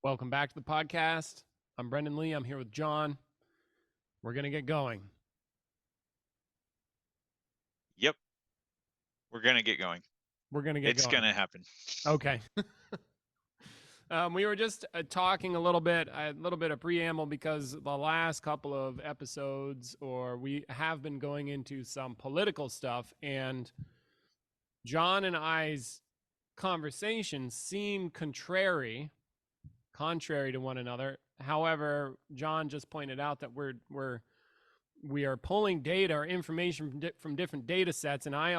Welcome back to the podcast. I'm Brendan Lee. I'm here with John. We're going to get going. Yep. We're going to get going. We're going to get It's going. going to happen. Okay. We were just talking a little bit of preamble because the last couple of episodes, or we have been going into some political stuff, and John and I's conversations seem contrary to one another. However, John just pointed out that we are pulling data or information from different data sets, and I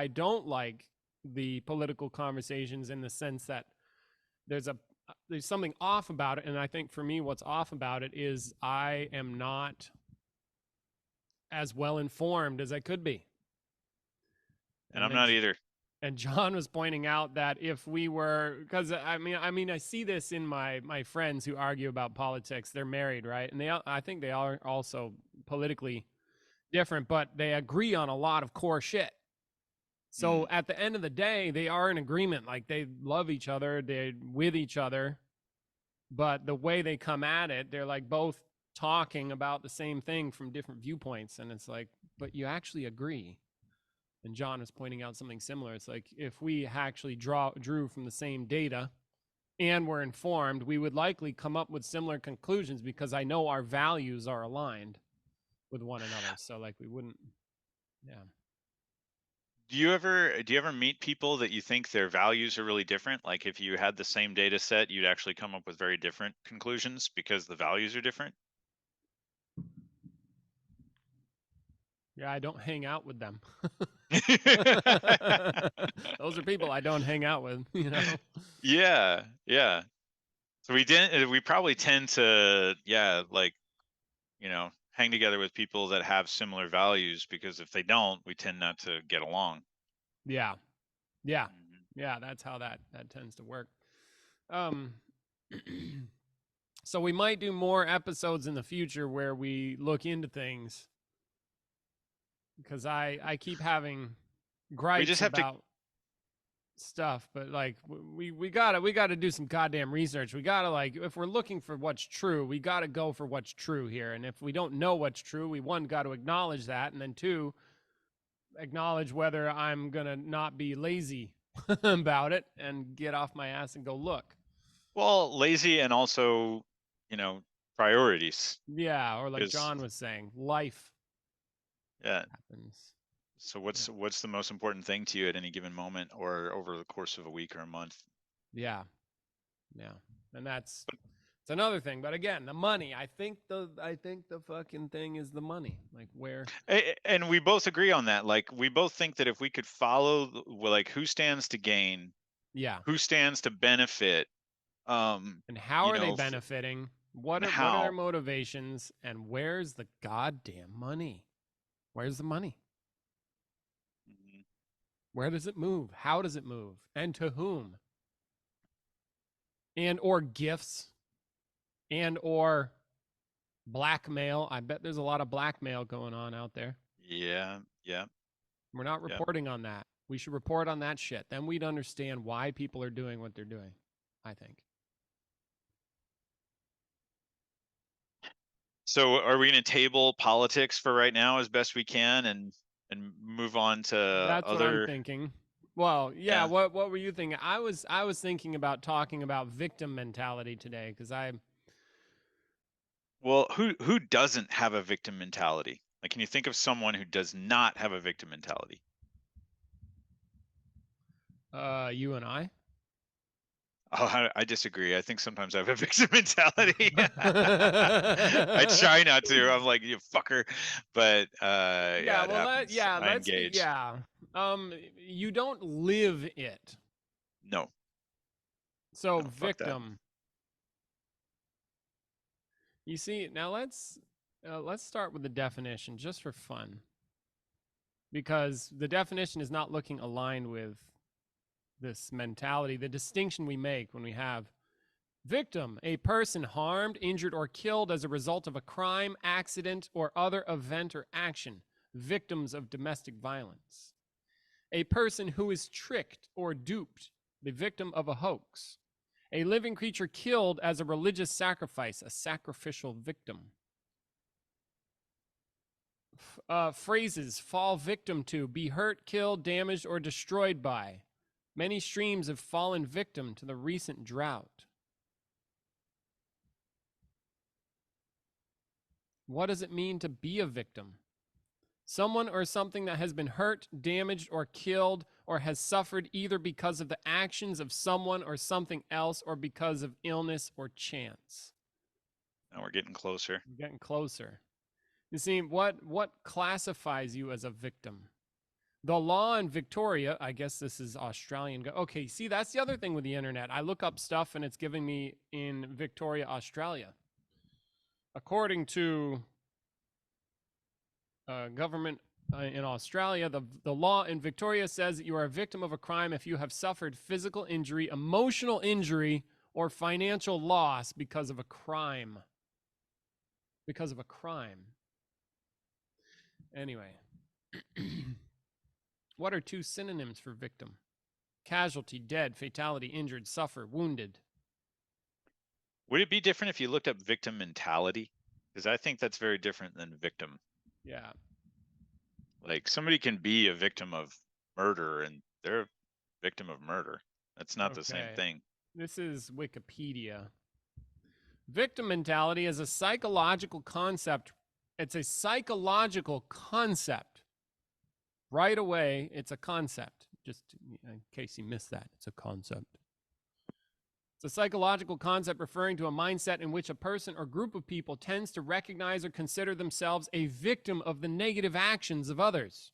don't like the political conversations in the sense that there's something off about it. And I think for me, what's off about it is I am not as well informed as I could be. And I'm not either. And John was pointing out that if we were, because I see this in my friends who argue about politics. They're married, right? And I think they are also politically different, but they agree on a lot of core shit. So at the end of the day, they are in agreement. Like, they love each other, they're with each other, but the way they come at it, they're like both talking about the same thing from different viewpoints. And it's like, but you actually agree. And John is pointing out something similar. It's like, if we actually drew from the same data and were informed, we would likely come up with similar conclusions because I know our values are aligned with one another. So like, we wouldn't, yeah. Do you ever meet people that you think their values are really different? Like, if you had the same data set, you'd actually come up with very different conclusions because the values are different? Yeah, I don't hang out with them. Those are people I don't hang out with, you know? Yeah. So we probably tend to, hang together with people that have similar values, because if they don't, we tend not to get along. Yeah. That's how that tends to work. So we might do more episodes in the future where we look into things, because I keep having gripes about stuff, but like we gotta do some goddamn research. We gotta, like, if we're looking for what's true, we gotta go for what's true here. And if we don't know what's true, we, one, got to acknowledge that, and then two, acknowledge whether I'm gonna not be lazy about it and get off my ass and go look. Well, lazy, and also, priorities. Yeah, or like John was saying, life. Yeah. Happens. So what's the most important thing to you at any given moment, or over the course of a week or a month? Yeah. And it's another thing. But again, the money. I think the fucking thing is the money. Like, where. And we both agree on that. Like, we both think that if we could follow, like, who stands to gain, who stands to benefit, and how are they benefiting? What are their motivations? And where's the goddamn money? Where's the money? Where does it move? How does it move? And to whom? And or gifts. And or blackmail. I bet there's a lot of blackmail going on out there. Yeah. We're not reporting on that. We should report on that shit. Then we'd understand why people are doing what they're doing, I think. So are we going to table politics for right now as best we can, and move on to That's other... what I'm thinking. Well, yeah. What were you thinking? I was thinking about talking about victim mentality today, because Well, who doesn't have a victim mentality? Like, can you think of someone who does not have a victim mentality? You and I. Oh, I disagree. I think sometimes I have a victim mentality. I try not to. I'm like, you fucker. But I engage. You don't live it. No. So victim. You see, now let's start with the definition, just for fun, because the definition is not looking aligned with this mentality. The distinction we make when we have victim, a person harmed, injured, or killed as a result of a crime, accident, or other event or action. Victims of domestic violence. A person who is tricked or duped, the victim of a hoax. A living creature killed as a religious sacrifice, a sacrificial victim. Phrases: fall victim to, be hurt, killed, damaged, or destroyed by. Many streams have fallen victim to the recent drought. What does it mean to be a victim? Someone or something that has been hurt, damaged, or killed, or has suffered either because of the actions of someone or something else, or because of illness or chance. Now we're getting closer. We're getting closer. You see, what classifies you as a victim? The law in Victoria, I guess this is Australian. Okay, see, that's the other thing with the internet. I look up stuff and it's giving me in Victoria, Australia. According to government in Australia, the law in Victoria says that you are a victim of a crime if you have suffered physical injury, emotional injury, or financial loss because of a crime. Because of a crime. Anyway. What are two synonyms for victim? Casualty, dead, fatality, injured, suffer, wounded. Would it be different if you looked up victim mentality? Because I think that's very different than victim. Yeah. Like somebody can be a victim of murder and they're a victim of murder. That's not the same thing. This is Wikipedia. Victim mentality is a psychological concept. It's a psychological concept. Right away, it's a concept. Just in case you missed that, it's a concept. It's a psychological concept referring to a mindset in which a person or group of people tends to recognize or consider themselves a victim of the negative actions of others.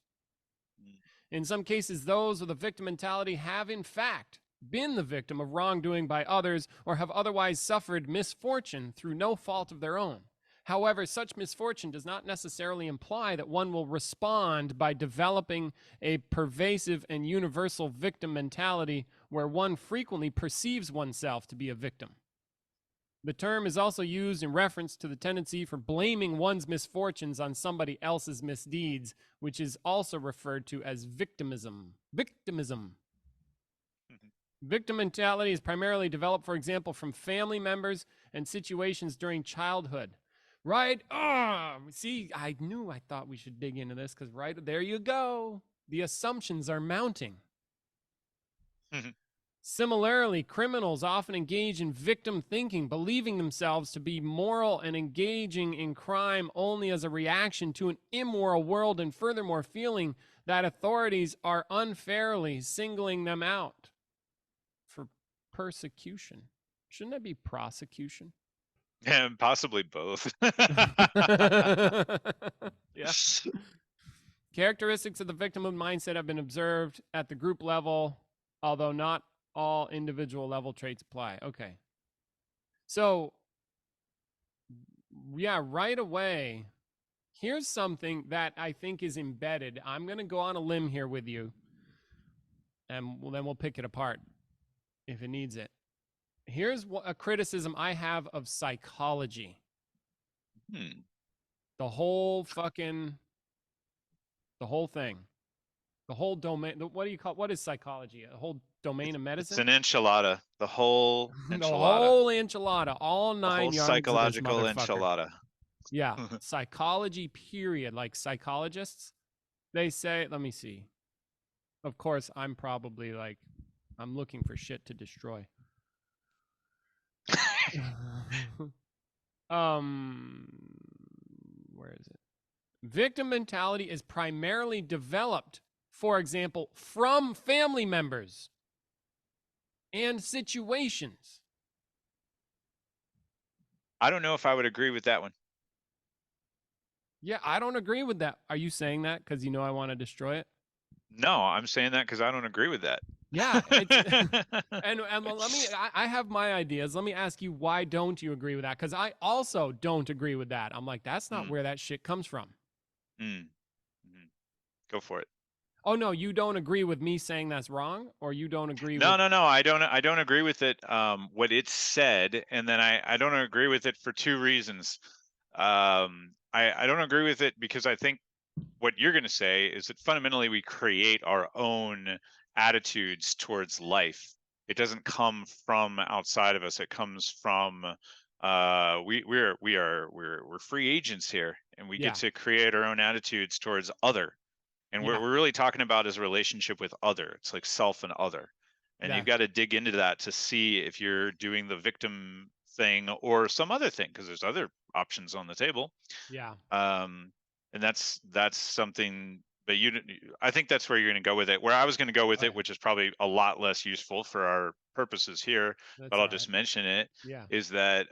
In some cases, those with a victim mentality have, in fact, been the victim of wrongdoing by others or have otherwise suffered misfortune through no fault of their own. However, such misfortune does not necessarily imply that one will respond by developing a pervasive and universal victim mentality where one frequently perceives oneself to be a victim. The term is also used in reference to the tendency for blaming one's misfortunes on somebody else's misdeeds, which is also referred to as victimism. Victimism. Victim mentality is primarily developed, for example, from family members and situations during childhood. Right? See, I thought we should dig into this because right there you go. The assumptions are mounting. Similarly, criminals often engage in victim thinking, believing themselves to be moral and engaging in crime only as a reaction to an immoral world, and furthermore feeling that authorities are unfairly singling them out for persecution. Shouldn't that be prosecution? Yeah, possibly both. Yeah. Characteristics of the victimhood mindset have been observed at the group level, although not all individual level traits apply. Okay. So, yeah, right away, here's something that I think is embedded. I'm going to go on a limb here with you, and then we'll pick it apart if it needs it. Here's a criticism I have of psychology. The whole thing. The whole domain. What do you call? What is psychology? A whole domain of medicine? It's an enchilada. The whole enchilada. The whole enchilada. All 9 yards. Psychological enchilada. Yeah. Psychology, period. Like psychologists, they say, let me see. Of course, I'm probably like, I'm looking for shit to destroy. Where is it? Victim mentality is primarily developed, for example, from family members and situations. I don't know if I would agree with that one. Yeah, I don't agree with that. Are you saying that because you know I want to destroy it? No, I'm saying that because I don't agree with that. Yeah, and let me. I have my ideas. Let me ask you, why don't you agree with that? Because I also don't agree with that. I'm like, that's not where that shit comes from. Go for it. Oh no, you don't agree with me saying that's wrong, or you don't agree? No, I don't agree with it. What it said, and then I don't agree with it for two reasons. I don't agree with it because I think what you're going to say is that fundamentally we create our own attitudes towards life. it doesn't come from outside of us. It comes from we're free agents here, and we get Yeah. to create our own attitudes towards other. And Yeah. we're really talking about is a relationship with other. It's like self and other. And Yeah. you've got to dig into that to see if you're doing the victim thing or some other thing, because there's other options on the table. Yeah. And that's something that I think that's where you're going to go with it. Where I was going to go with Oh, it, yeah. which is probably a lot less useful for our purposes here, That's but I'll all right. just mention it, Yeah. is that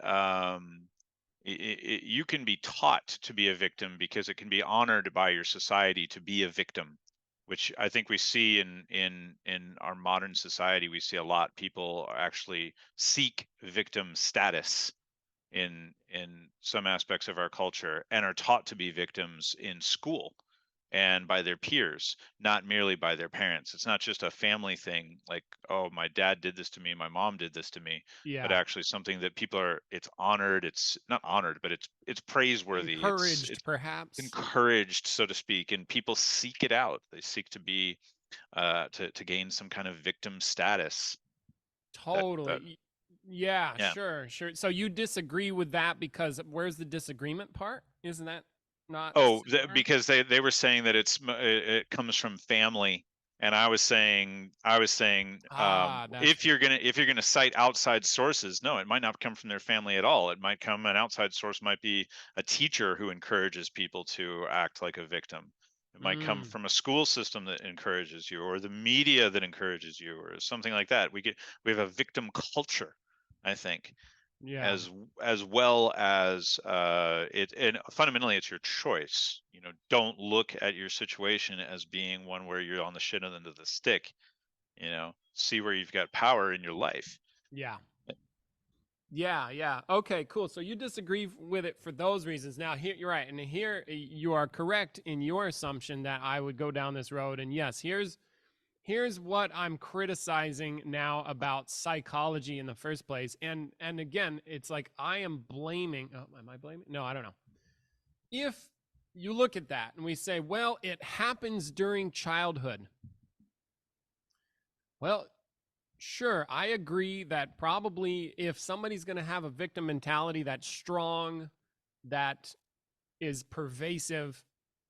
you can be taught to be a victim because it can be honored by your society to be a victim, which I think we see in our modern society. We see a lot people actually seek victim status in some aspects of our culture, and are taught to be victims in school and by their peers, not merely by their parents. It's not just a family thing like, oh, my dad did this to me, my mom did this to me, but Yeah. actually something that people are, it's honored, it's not honored, but it's praiseworthy, Encouraged, it's perhaps. encouraged, so to speak, and people seek it out. They seek to be to gain some kind of victim status. That Totally. Yeah, yeah. sure, sure. So you disagree with that because where's the disagreement part? Isn't that not Oh, similar? because they were saying that it comes from family, and I was saying Ah, that's if you're gonna cite outside sources, no, it might not come from their family at all. It might come, an outside source might be a teacher who encourages people to act like a victim. It might come mm, from a school system that encourages you, or the media that encourages you, or something like that. We have a victim culture, I think, yeah. as well as it, and fundamentally it's your choice. Don't look at your situation as being one where you're on the shit end of the stick. See where you've got power in your life. Yeah. Yeah, yeah. Okay, cool. So you disagree with it for those reasons. Now, here you're right, and here you are correct in your assumption that I would go down this road. And yes, here's what I'm criticizing now about psychology in the first place. And again, it's like I am blaming. Oh, am I blaming? No, I don't know. If you look at that and we say, well, it happens during childhood. Well, sure, I agree that probably if somebody's going to have a victim mentality that's strong, that is pervasive,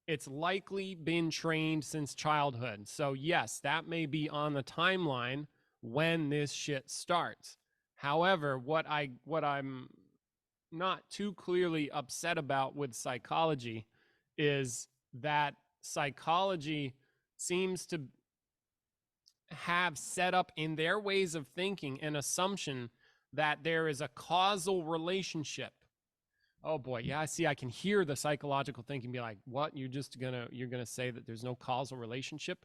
it's likely been trained since childhood. So, yes, that may be on the timeline when this shit starts. However, what I'm not too clearly upset about with psychology is that psychology seems to have set up in their ways of thinking an assumption that there is a causal relationship. Oh boy, yeah, I see. I can hear the psychological thinking be like, "What? You're gonna say that there's no causal relationship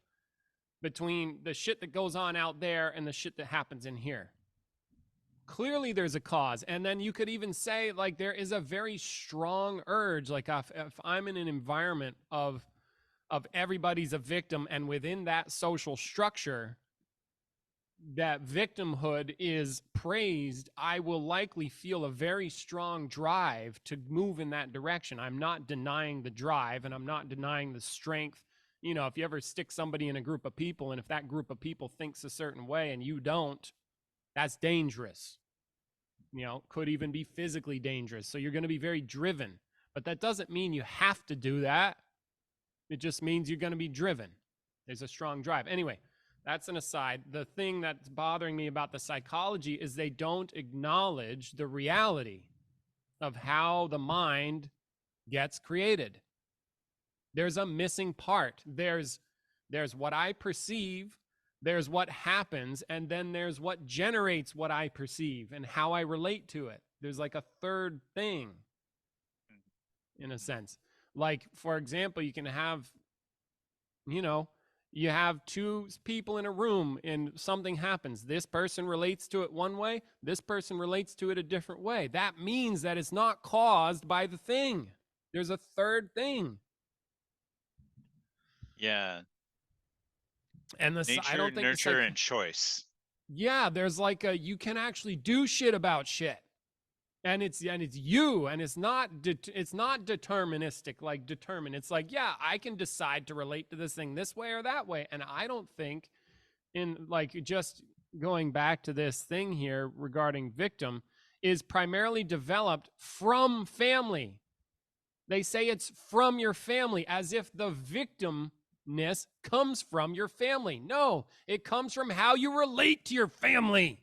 between the shit that goes on out there and the shit that happens in here?" Clearly, there's a cause, and then you could even say like there is a very strong urge. Like if I'm in an environment of everybody's a victim, and within that social structure, that victimhood is praised, I will likely feel a very strong drive to move in that direction. I'm not denying the drive and I'm not denying the strength. If you ever stick somebody in a group of people and if that group of people thinks a certain way and you don't, that's dangerous. Could even be physically dangerous. So you're going to be very driven. But that doesn't mean you have to do that. It just means you're going to be driven. There's a strong drive. Anyway, that's an aside. The thing that's bothering me about the psychology is they don't acknowledge the reality of how the mind gets created. There's a missing part. There's what I perceive, there's what happens, and then there's what generates what I perceive and how I relate to it. There's like a third thing in a sense. Like, for example, you can have, you have two people in a room and something happens. This person relates to it one way, this person relates to it a different way. That means that it's not caused by the thing. There's a third thing. Yeah. And I Nature, don't think nurture, and choice. Yeah, there's like you can actually do shit about shit. And it's you, and it's not deterministic, like determined. It's like, yeah, I can decide to relate to this thing this way or that way. And I don't think in like just going back to this thing here regarding victim, is primarily developed from family. They say it's from your family, as if the victimness comes from your family. No, it comes from how you relate to your family.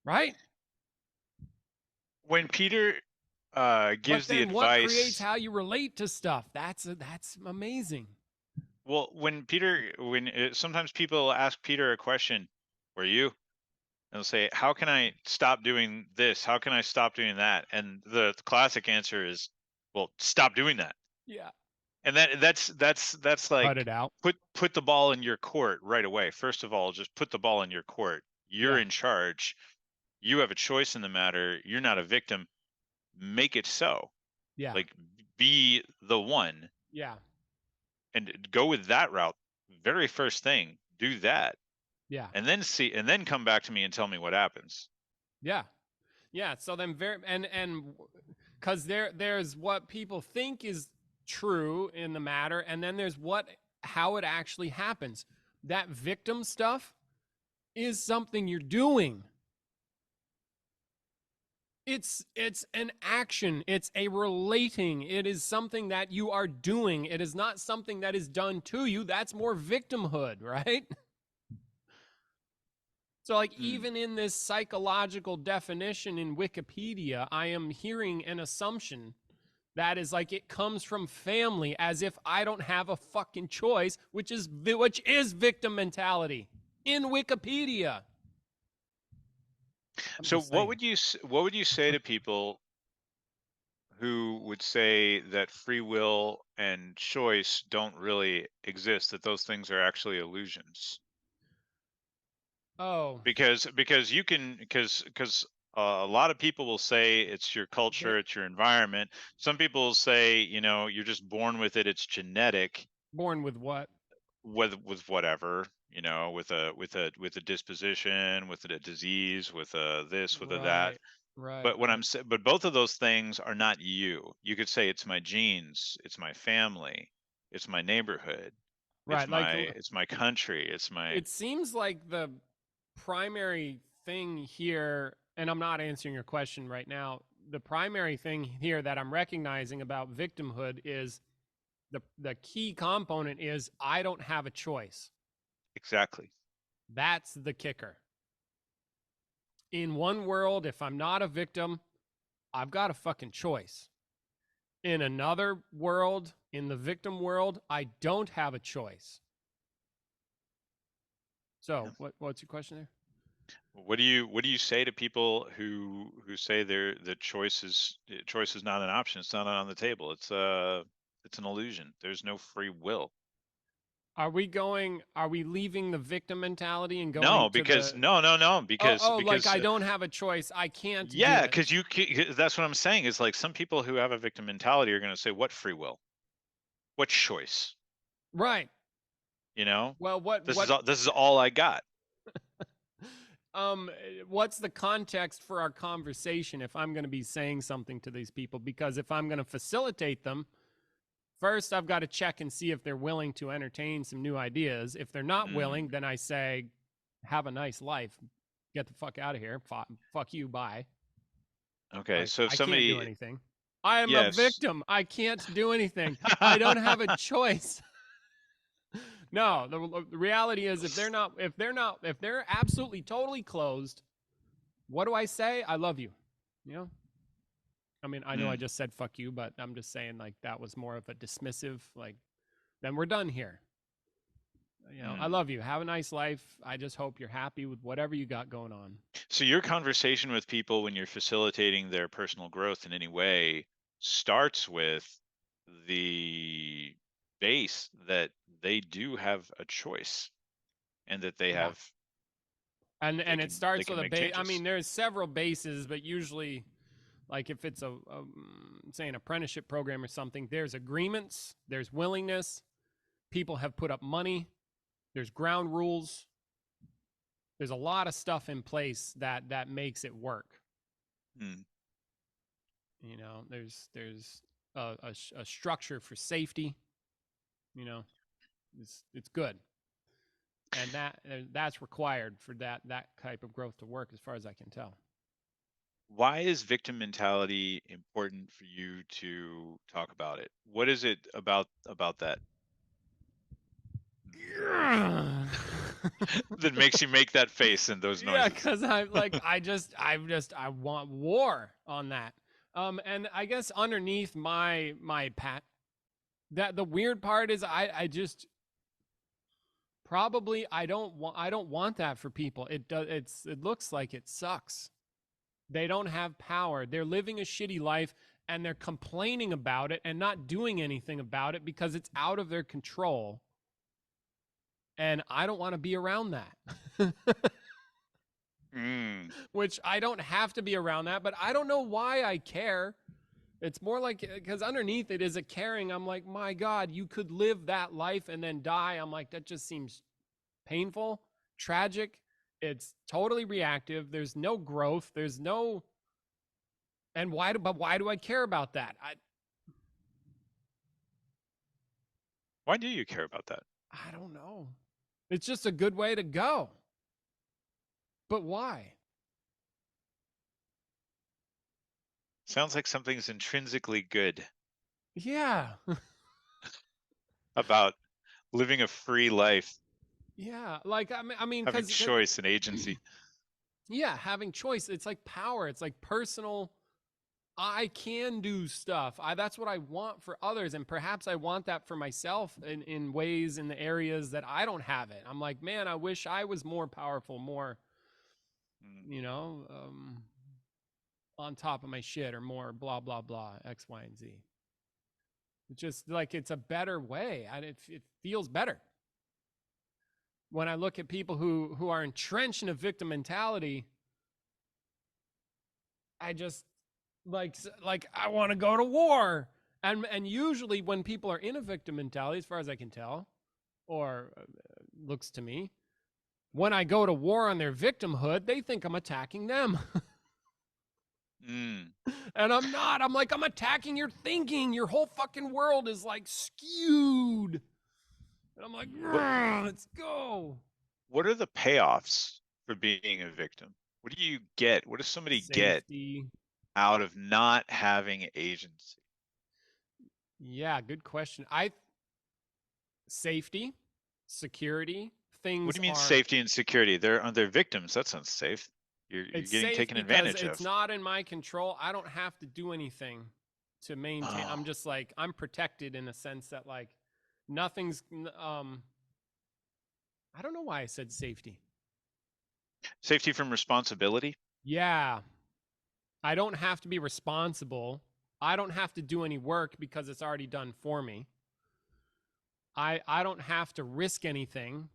Right? When Peter gives the advice, what creates how you relate to stuff? That's amazing. Well, when sometimes people ask Peter a question, "Were you?" and they'll say, "How can I stop doing this? How can I stop doing that?" And the classic answer is, "Well, stop doing that." Yeah. And that's like, cut it out. Put the ball in your court right away. First of all, just put the ball in your court. You're in charge. You have a choice in the matter. You're not a victim. Make it so. Yeah. Like, be the one. Yeah. And go with that route. Very first thing, do that. Yeah. And then come back to me and tell me what happens. Yeah. Yeah. So then and because there's what people think is true in the matter, and then there's how it actually happens. That victim stuff is something you're doing. It's an action. It's a relating. It is something that you are doing. It is not something that is done to you. That's more victimhood, right? So, like, even in this psychological definition in Wikipedia, I am hearing an assumption that is like it comes from family, as if I don't have a fucking choice, which is victim mentality in Wikipedia. So what would you say to people who would say that free will and choice don't really exist, that those things are actually illusions? Oh, because a lot of people will say it's your culture, it's your environment. Some people will say, you're just born with it, it's genetic. Born with what? With whatever, with a disposition, with a disease, with a this, with a that. Right. But but both of those things are not you. You could say it's my genes, it's my family, it's my neighborhood, right, it's my country, it's my. It seems like the primary thing here, and I'm not answering your question right now, the primary thing here that I'm recognizing about victimhood is the key component is I don't have a choice. Exactly. That's the kicker. In one world, if I'm not a victim, I've got a fucking choice. In another world, in the victim world, I don't have a choice. So, what's your question there? What do you say to people who say the choice is not an option? It's not on the table. It's an illusion. There's no free will. Are we leaving the victim mentality and going? No, because because like I don't have a choice. I can't. Yeah, because that's what I'm saying. Is like some people who have a victim mentality are going to say, "What free will? What choice?" Right. Well, this is all I got. What's the context for our conversation if I'm going to be saying something to these people? Because if I'm going to facilitate them, first I've got to check and see if they're willing to entertain some new ideas. If they're not willing, then I say, have a nice life. Get the fuck out of here. Fuck you. Bye. Okay, so if somebody can't do anything. I am a victim. I can't do anything. I don't have a choice. No, the reality is if they're absolutely totally closed, what do I say? I love you. I mean, I know I just said fuck you, but I'm just saying like that was more of a dismissive, like, then we're done here. I love you. Have a nice life. I just hope you're happy with whatever you got going on. So your conversation with people when you're facilitating their personal growth in any way starts with the base that they do have a choice and that they have. And it starts with a base. I mean, there's several bases, but usually, like if it's say an apprenticeship program or something, there's agreements, there's willingness, people have put up money, there's ground rules, there's a lot of stuff in place that makes it work. There's a structure for safety. It's good. And that's required for that type of growth to work, as far as I can tell. Why is victim mentality important for you to talk about it? What is it about that that makes you make that face and those noises? Yeah, because I'm like, I want war on that. And I guess underneath my that the weird part is I just probably I don't want that for people. It looks like it sucks. They don't have power. They're living a shitty life and they're complaining about it and not doing anything about it because it's out of their control. And I don't want to be around that. Which I don't have to be around that, but I don't know why I care. It's more like, because underneath it is a caring. I'm like, my God, you could live that life and then die. I'm like, that just seems painful, tragic. It's totally reactive. There's no growth. There's no. And why do I care about that? Why do you care about that? I don't know. It's just a good way to go. But why? Sounds like something's intrinsically good. Yeah. About living a free life. Yeah, like I mean, having choice and agency. Yeah, having choice. It's like power. It's like personal. I can do stuff. That's what I want for others, and perhaps I want that for myself in ways in the areas that I don't have it. I'm like, man, I wish I was more powerful, more, on top of my shit, or more blah blah blah, X, Y, and Z. It's just like it's a better way, and it feels better. When I look at people who are entrenched in a victim mentality, I just like I want to go to war. And usually when people are in a victim mentality, as far as I can tell, or looks to me, when I go to war on their victimhood, they think I'm attacking them. And I'm not. I'm like, I'm attacking your thinking. Your whole fucking world is like skewed. And I'm like, let's go. What are the payoffs for being a victim? What do you get? What does somebody get out of not having agency? Yeah, good question. Safety, security, things. What do you mean safety and security? They're victims. That sounds safe. You're getting taken advantage of. It's not in my control. I don't have to do anything to maintain. I'm just like, I'm protected in a sense that like nothing's I don't know why I said safety. Safety from responsibility? Yeah. I don't have to be responsible. I don't have to do any work because it's already done for me. I don't have to risk anything.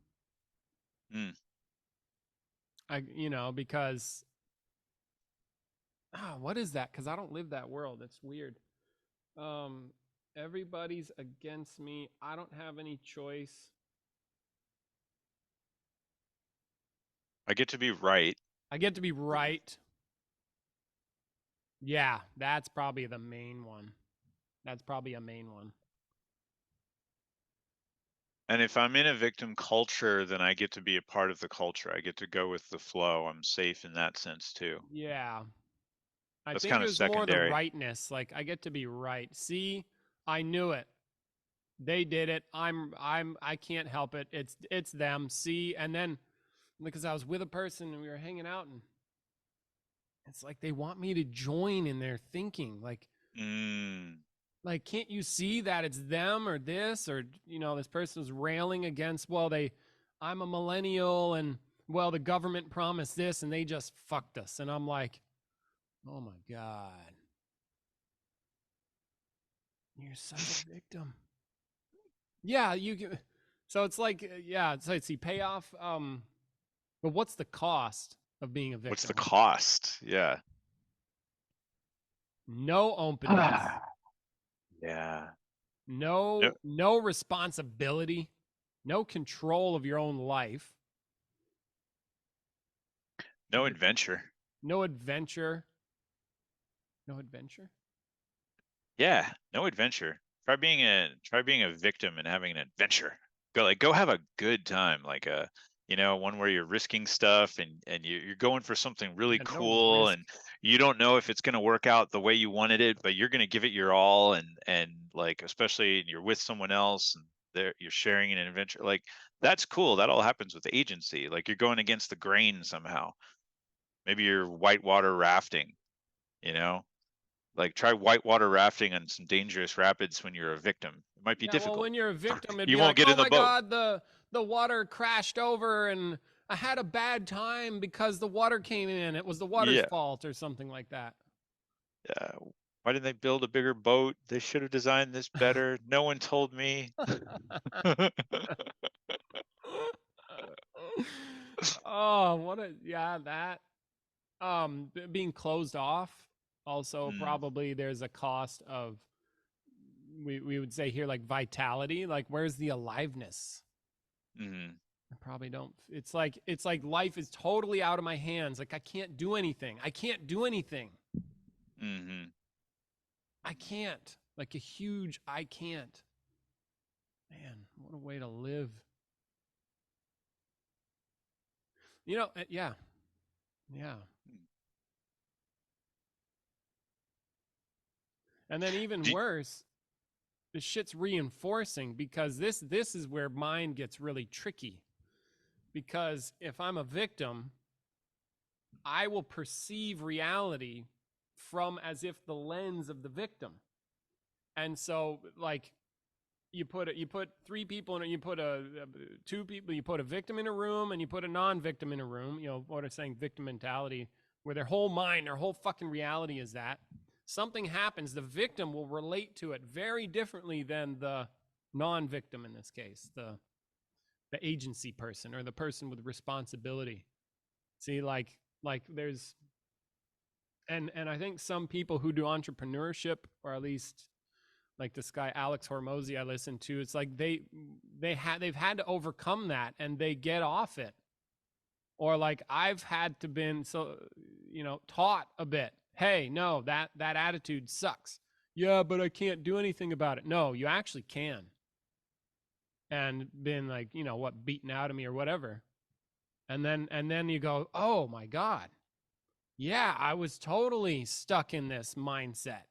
Because what is that? Because I don't live that world. It's weird. Everybody's against me. I don't have any choice. I get to be right. I get to be right. Yeah, that's probably the main one. That's probably a main one. And if I'm in a victim culture, then I get to be a part of the culture. I get to go with the flow. I'm safe in that sense too. Yeah. That's think kind of secondary. More the rightness. Like I get to be right. See, I knew it. They did it. I can't help it. It's them. See, and then because I was with a person and we were hanging out, and it's like they want me to join in their thinking. Like, like, can't you see that it's them or this, or this person's railing against, I'm a millennial and the government promised this and they just fucked us. And I'm like, oh my God, you're such a victim. Yeah, you can. So it's like, let's see, payoff. But what's the cost of being a victim? What's the cost? Yeah. No openness. Yeah. No responsibility. No control of your own life. No adventure. No adventure. No adventure? Yeah, no adventure. Try being a victim and having an adventure. Go have a good time, like a you know, one where you're risking stuff and you're going for something really Yeah, no cool, risk. and you don't know if it's going to work out the way you wanted it, but you're going to give it your all, and like, especially you're with someone else and you're sharing an adventure, like that's cool. That all happens with agency. Like you're going against the grain somehow. Maybe you're whitewater rafting, you know, like try whitewater rafting on some dangerous rapids when you're a victim. It might be Yeah, well, difficult. when you're a victim, it'd You be won't like, get oh in the my boat. God, the water crashed over and I had a bad time because the water came in. It was the water's Yeah. fault or something like that. Why didn't they build a bigger boat? They should have designed this better. No one told me. Oh, what a yeah, that being closed off. Also, Mm, probably there's a cost of we would say here like vitality, like where's the aliveness? mm, I probably don't. It's like life is totally out of my hands. Like I can't do anything. I can't do anything. mm-hmm. I can't. Like a huge I can't. Man, what a way to live. Yeah. Yeah. And then even Do, worse, the shit's reinforcing because this is where mind gets really tricky. Because if I'm a victim, I will perceive reality from as if the lens of the victim. And so like you put three people in, you put two people, you put a victim in a room and you put a non-victim in a room, what I'm saying, victim mentality, where their whole mind, their whole fucking reality is that something happens, the victim will relate to it very differently than the non-victim in this case, the agency person or the person with responsibility. See, like there's and I think some people who do entrepreneurship, or at least like this guy Alex Hormozy I listen to, it's like they've had to overcome that and they get off it. Or like I've had to been taught a bit. Hey, no, that attitude sucks. Yeah, but I can't do anything about it. No, you actually can. And been like, what, beaten out of me or whatever. And then you go, "Oh my God. Yeah, I was totally stuck in this mindset."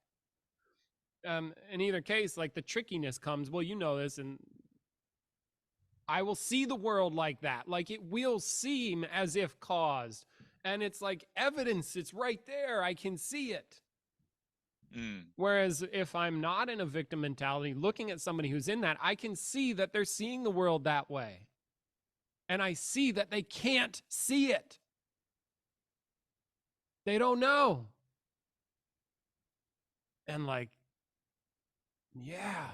In either case, like the trickiness comes, well, you know this, and I will see the world like that. Like it will seem as if caused. And it's like evidence, it's right there. I can see it. mm, Whereas if I'm not in a victim mentality, looking at somebody who's in that, I can see that they're seeing the world that way. And I see that they can't see it. They don't know. And like, yeah,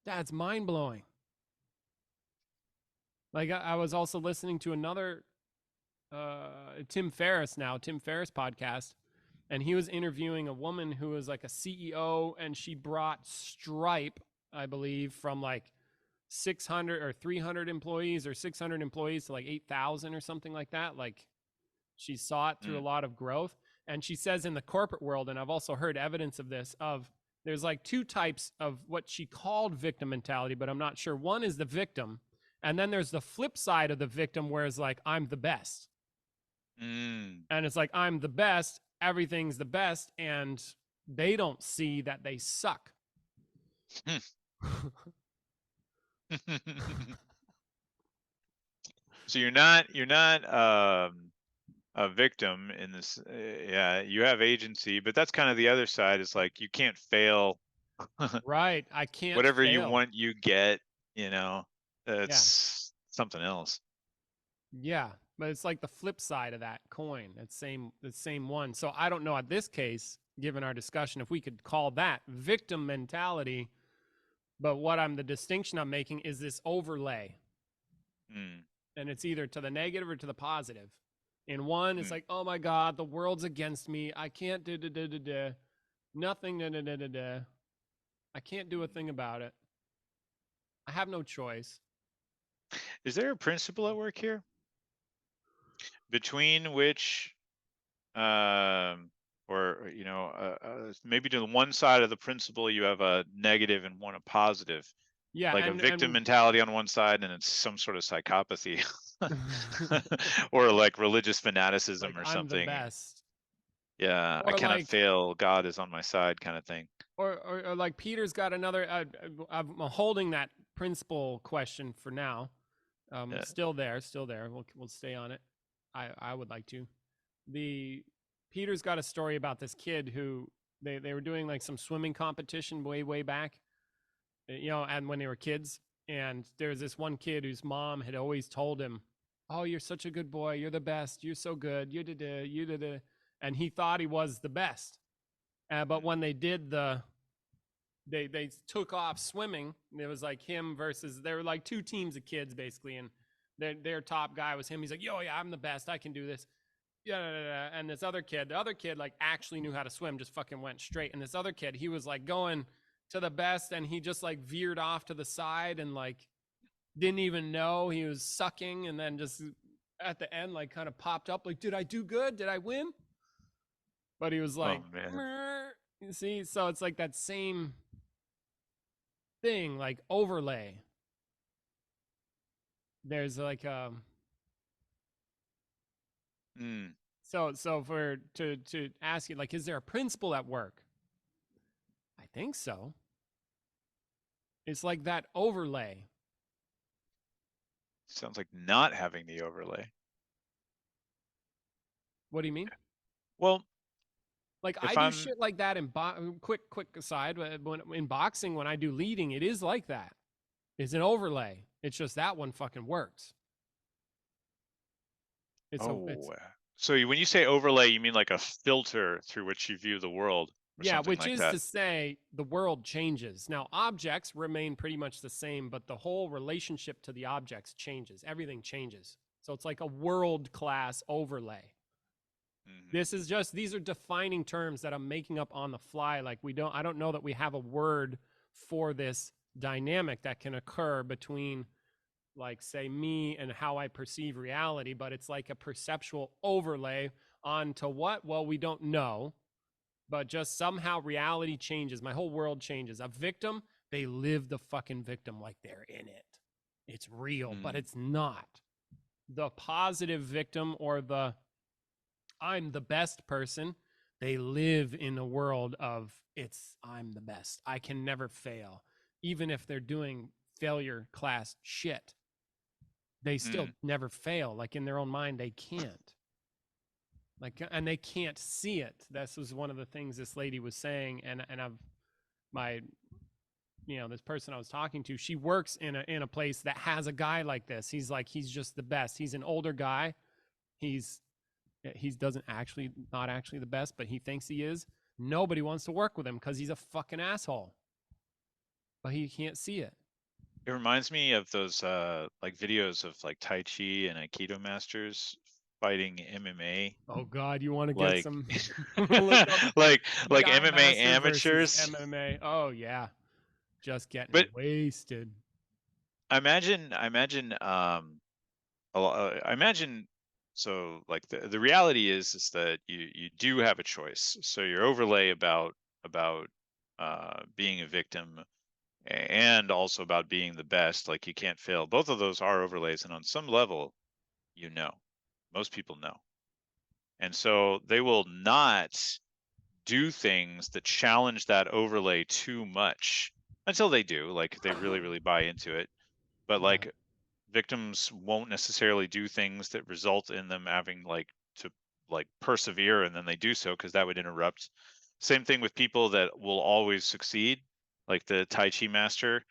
that's mind blowing. Like I was also listening to another Tim Ferriss podcast, and he was interviewing a woman who was like a CEO, and she brought Stripe, I believe, from like 600 or 300 employees or 600 employees to like 8,000 or something like that. Like she saw it through a mm, lot of growth. And she says in the corporate world, and I've also heard evidence of this, of there's like two types of what she called victim mentality, but I'm not sure. One is the victim, and then there's the flip side of the victim, where it's like, I'm the best. mm. And it's like, I'm the best, everything's the best, and they don't see that they suck. So you're not a victim in this. Yeah, you have agency, but that's kind of the other side. Is like you can't fail. Right. I can't Whatever you fail. want, you get. You know, Yeah. it's something else. Yeah. But it's like the flip side of that coin. The same one. So I don't know at this case, given our discussion, if we could call that victim mentality. But the distinction I'm making is this overlay. Mm, And it's either to the negative or to the positive. In one, it's mm. like, oh my God, the world's against me. I can't do nothing. I can't do a thing about it. I have no choice. Is there a principle at work here between which, or maybe to the one side of the principle you have a negative and one a positive, Yeah, like a victim mentality on one side, and it's some sort of psychopathy or like religious fanaticism Like or I'm the something. best. Yeah, I Or cannot like fail. God is on my side, kind of thing. or like Peter's got another I'm holding that principle question for now. Yeah. Still there. We'll stay on it. I would like to. The Peter's got a story about this kid who they were doing like some swimming competition way back, and when they were kids, and there was this one kid whose mom had always told him, "Oh, you're such a good boy. You're the best. You're so good. You did," and he thought he was the best. But when they did they took off swimming. It was like him versus there were like two teams of kids basically, and their top guy was him. He's like, "Yo, yeah, I'm the best. I can do this." Yeah, and this other kid, the other kid like actually knew how to swim, just fucking went straight. And this other kid, he was like going to the best, and he just like veered off to the side and like didn't even know he was sucking, and then just at the end like kind of popped up like, "Did I do good? Did I win?" But he was like, Oh man. you see, so it's like that same thing, like overlay. There's like Mm. so for to ask you, like, is there a principle at work? I think so. It's like that overlay. Sounds like not having the overlay. What do you mean? Well, Like I if do I'm shit like that in quick aside, when in boxing when I do leading, it is like that. It's an overlay. It's just that one fucking works. It's so when you say overlay, you mean like a filter through which you view the world or yeah, something which like is that. to say the world changes. Now objects remain pretty much the same, but the whole relationship to the objects changes. Everything changes. So it's like a world class overlay. Mm-hmm. This is just, these are defining terms that I'm making up on the fly. Like I don't know that we have a word for this dynamic that can occur between, like, say, me and how I perceive reality, but it's like a perceptual overlay onto what? Well, we don't know, but just somehow reality changes. My whole world changes. A victim, they live the fucking victim like they're in it. It's real, but it's not. The positive victim or the I'm the best person, they live in a world of I'm the best. I can never fail. Even if they're doing failure class shit, they still never fail. Like in their own mind, they can't. Like, and they can't see it. This was one of the things this lady was saying. And this person I was talking to, she works in a place that has a guy like this. He's just the best. He's an older guy. He doesn't actually not actually the best, but he thinks he is. Nobody wants to work with him because he's a fucking asshole. But he can't see it. It reminds me of those like videos of like Tai Chi and Aikido masters fighting MMA. Oh God, you want to like, get some like MMA amateurs. MMA. Oh yeah, just getting but wasted. I imagine so like the reality is that you do have a choice. So your overlay about being a victim and also about being the best, like you can't fail, both of those are overlays, and on some level most people know, and so they will not do things that challenge that overlay too much until they do, like they really buy into it. But like victims won't necessarily do things that result in them having to persevere, and then they do so because that would interrupt. Same thing with people that will always succeed, like the Tai Chi master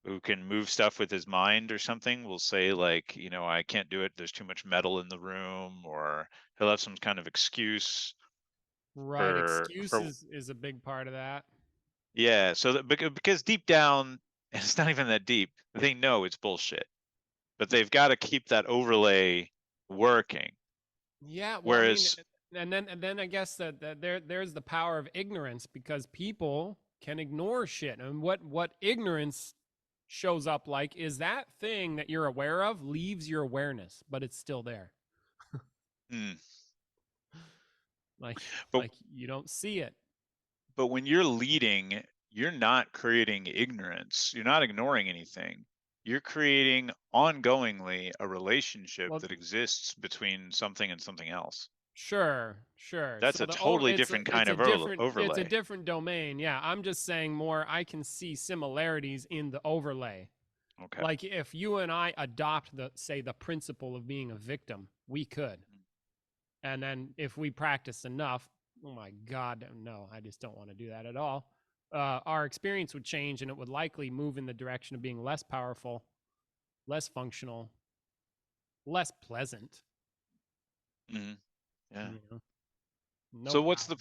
who can move stuff with his mind or something will say like, I can't do it, there's too much metal in the room, or he'll have some kind of excuse. Right, excuses is a big part of that. Yeah, so that, because deep down, and it's not even that deep, they know it's bullshit, but they've got to keep that overlay working. Yeah, well, whereas, and then I guess that there's the power of ignorance, because people can ignore shit, and what ignorance shows up like is that thing that you're aware of leaves your awareness, but it's still there. Like you don't see it. But when you're leading, you're not creating ignorance. You're not ignoring anything. you're creating ongoingly a relationship Well, that exists between something and something else. sure, sure. That's So a totally different kind of it's a overlay. different domain. Yeah, I'm just saying more I can see similarities in the overlay. Okay. Like if you and I adopt the principle of being a victim, we could. And then if we practice enough, oh my God, no, I just don't want to do that at all. Our experience would change and it would likely move in the direction of being less powerful, less functional, less pleasant. Mm-hmm. Yeah. You know? No So power. what's the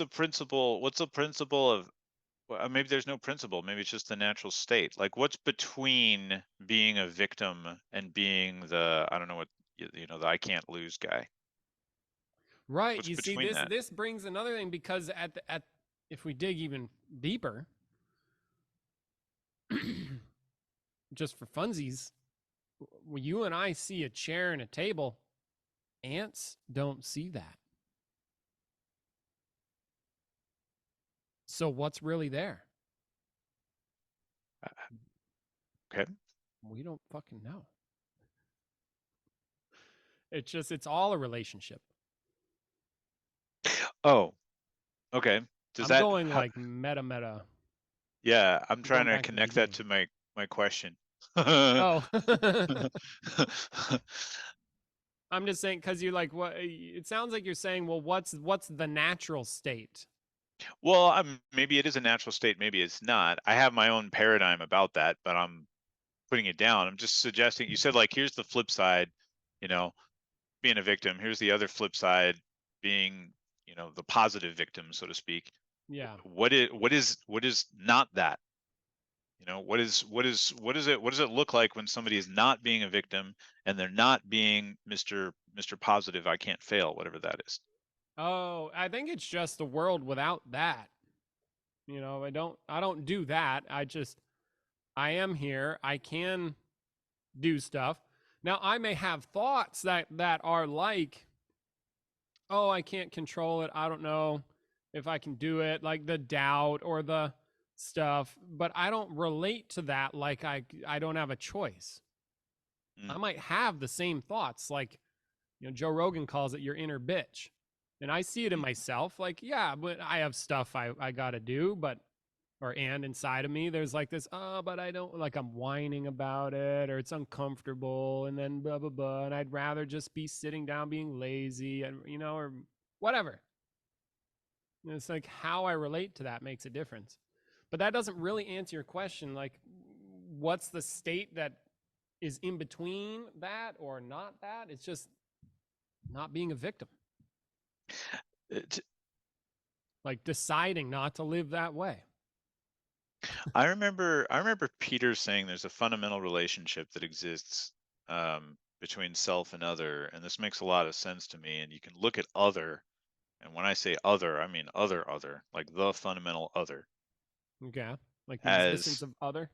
principle? What's the principle of? Well, maybe there's no principle. Maybe it's just the natural state. Like, what's between being a victim and being the, I don't know what, the I can't lose guy. Right. What's You see, between that? this brings another thing because at if we dig even deeper, just for funsies, when you and I see a chair and a table, ants don't see that. So what's really there? Okay. We don't fucking know. It's all a relationship. Oh, okay. Does I'm that, going like meta. yeah, I'm I'm trying going to back to the connect that beginning. to my question. Oh. I'm just saying because you're like, what? It sounds like you're saying, well, what's the natural state? Well, maybe it is a natural state, maybe it's not. I have my own paradigm about that, but I'm putting it down. I'm just suggesting, you said like, here's the flip side, you know, being a victim. Here's the other flip side, being, the positive victim, so to speak. Yeah. What is not that? What does it look like when somebody is not being a victim and they're not being Mr. Positive, I can't fail, whatever that is. Oh, I think it's just a world without that. I don't do that. I am here. I can do stuff. Now I may have thoughts that are like, oh, I can't control it. I don't know if I can do it, like the doubt or the stuff, but I don't relate to that like I don't have a choice. I might have the same thoughts like, Joe Rogan calls it your inner bitch. And I see it in myself like, yeah, but I have stuff I got to do, and inside of me there's like this, oh, but I don't, like, I'm whining about it or it's uncomfortable and then blah blah blah, and I'd rather just be sitting down being lazy, and or whatever. And it's like how I relate to that makes a difference. But that doesn't really answer your question, like what's the state that is in between that or not that. It's just not being a victim, like deciding not to live that way. I remember Peter saying there's a fundamental relationship that exists between self and other, and this makes a lot of sense to me. And you can look at other, and when I say other, I mean other, like the fundamental other, Okay. Like the existence as, of other.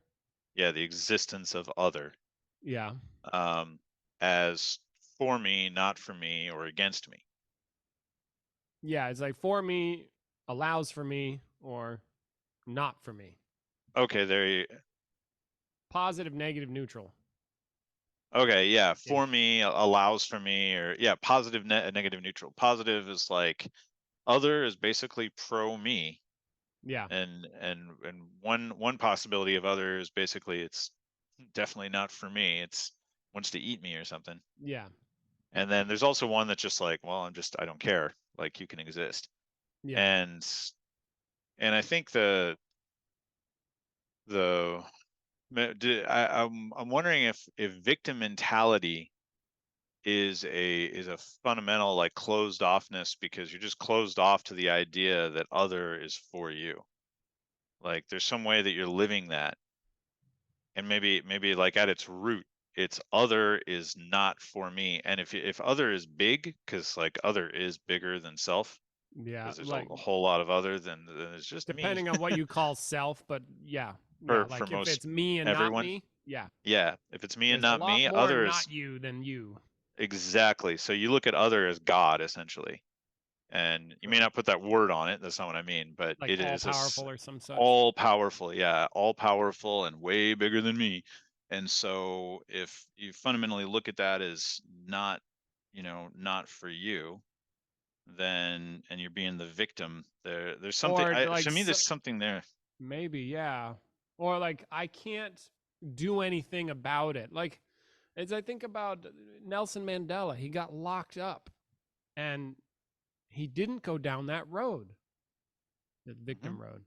yeah, the existence of other, Yeah. as for me, not for me, or against me. Yeah, it's like for me, allows for me, or not for me. Okay, there you. Positive, negative, neutral. Okay, yeah, for Ish. me, allows for me, or yeah, positive, negative, neutral. Positive is like, other is basically pro me, Yeah. and one possibility of other is basically it's definitely not for me. It's wants to eat me or something. Yeah. And then there's also one that's just like, well, I don't care. Like, you can exist. Yeah. And I think the I'm wondering if victim mentality is a fundamental, like, closed offness, because you're just closed off to the idea that other is for you. Like, there's some way that you're living that, and maybe like at its root, it's other is not for me. And if other is big, because like other is bigger than self, Yeah. because there's Like a whole lot of other, then it's just me. depending on what you call self, but yeah. Yeah. For Like if most it's me and not everyone, me, yeah. yeah, if it's me and There's a not lot me, more other is not you than you. exactly. So you look at other as God, essentially. And you may not put that word on it, that's not what I mean, but Like it all is powerful or some such. all powerful, yeah, all powerful and way bigger than me. And so if you fundamentally look at that as not, not for you, then and you're being the victim, there's something Or like to me there's something there. maybe, yeah. Or like I can't do anything about it. Like as I think about Nelson Mandela, he got locked up and he didn't go down that road, the Mhm. victim road.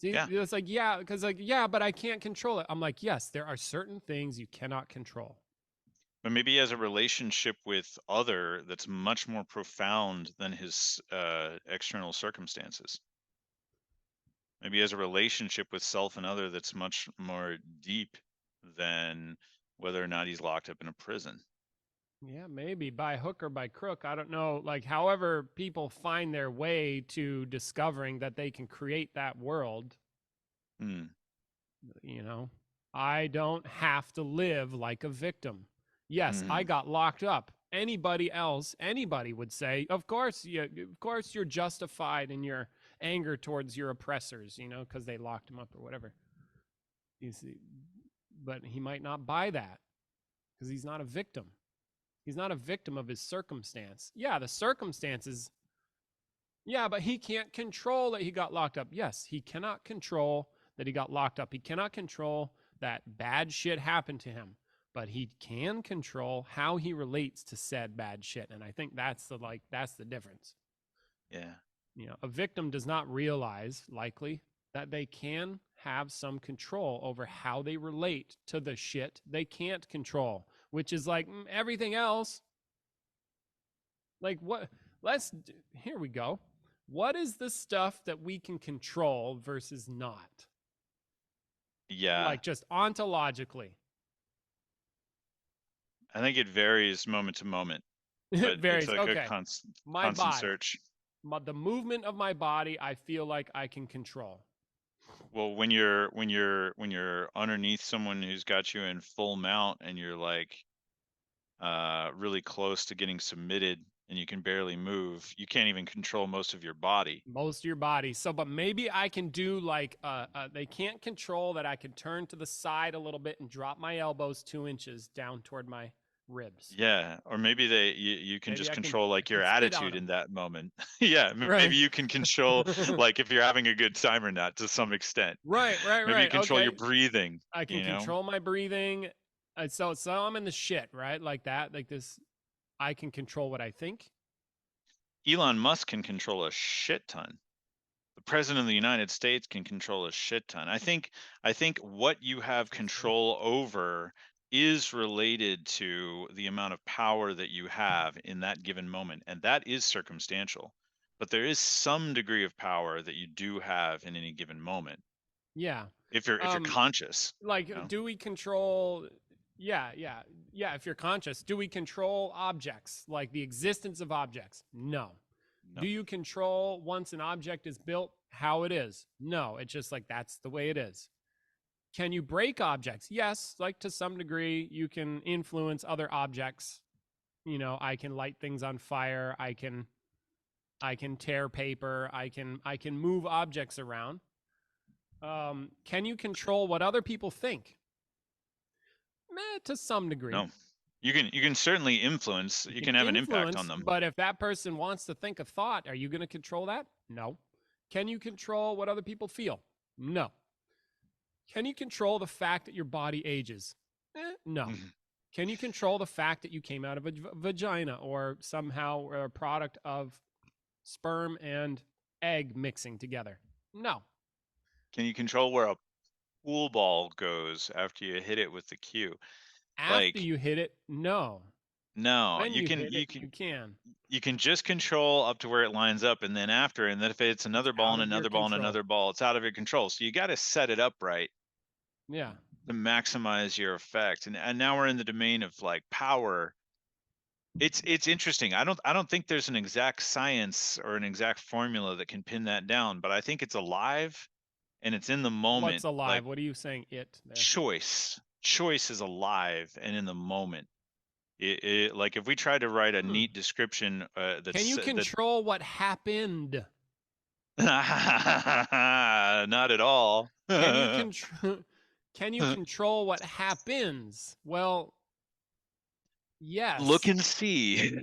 See, Yeah. it's like, yeah, because like, yeah, but I can't control it. I'm like, yes, there are certain things you cannot control. But maybe he has a relationship with other that's much more profound than his external circumstances. Maybe he has a relationship with self and other that's much more deep than whether or not he's locked up in a prison. Yeah, maybe by hook or by crook. I don't know. Like, however, people find their way to discovering that they can create that world, Hmm. you know, I don't have to live like a victim. Yes, I Hmm. got locked up. Anybody would say, of course, you're justified in your anger towards your oppressors, because they locked him up or whatever. You see, but he might not buy that because he's not a victim. He's not a victim of his circumstance. Yeah, the circumstances. Yeah, but he can't control that he got locked up. Yes, he cannot control that he got locked up. He cannot control that bad shit happened to him, but he can control how he relates to said bad shit. And I think that's the difference. Yeah. A victim does not realize likely that they can have some control over how they relate to the shit they can't control, which is like everything else. Like what? Here we go. What is the stuff that we can control versus not? Yeah. Like just ontologically. I think it varies moment to moment, It but it's varies. like a Okay. My constant body. search. The movement of my body, I feel like I can control. Well, when you're underneath someone who's got you in full mount and you're like really close to getting submitted and you can barely move, you can't even control most of your body. Most of your body. So, but maybe I can do like, they can't control that I can turn to the side a little bit and drop my elbows 2 inches down toward my ribs. Yeah, or maybe you can Maybe just I can, control I like your can spit on attitude them. in that moment. Yeah, maybe Right. you can control like if you're having a good time or not to some extent. Right, right, Maybe you right. control your Okay. breathing, I can control my breathing. So I'm in the shit, right? Like that, like this. I can control what I think. Elon Musk can control a shit ton. The president of the United States can control a shit ton. I think what you have control over is related to the amount of power that you have in that given moment, and that is circumstantial. But there is some degree of power that you do have in any given moment Yeah. if you're conscious. Like, do we control? Yeah, yeah, yeah. If you're conscious, do we control objects, like the existence of objects? No. No. Do you control once an object is built how it is? No. It's just like that's the way it is. Can you break objects? Yes, like to some degree, you can influence other objects. I can light things on fire. I can tear paper. I can move objects around. Can you control what other people think? To some degree. No. You can certainly influence. You You can can have an impact on influence, them. but if that person wants to think a thought, are you going to control that? No. Can you control what other people feel? No. Can you control the fact that your body ages? No. Can you control the fact that you came out of a vagina or somehow a product of sperm and egg mixing together? No. Can you control where a pool ball goes after you hit it with the cue? After Like, you hit it, no. no, When you hit it, you can. you can just control up to where it lines up, and then after, and then if it's It's another ball out and of your another ball and control. another ball, it's out of your control. So you got to set it up right Yeah. to maximize your effect. And now we're in the domain of like power. It's interesting. I don't think there's an exact science or an exact formula that can pin that down, but I think it's alive and it's in the What's moment. Like alive? What are you saying? It there. choice is alive and in the moment. Like if we tried to write a neat description Can that's you that control what happened? not at all. Can you control? Can you control what happens? Well, yes. Look and see.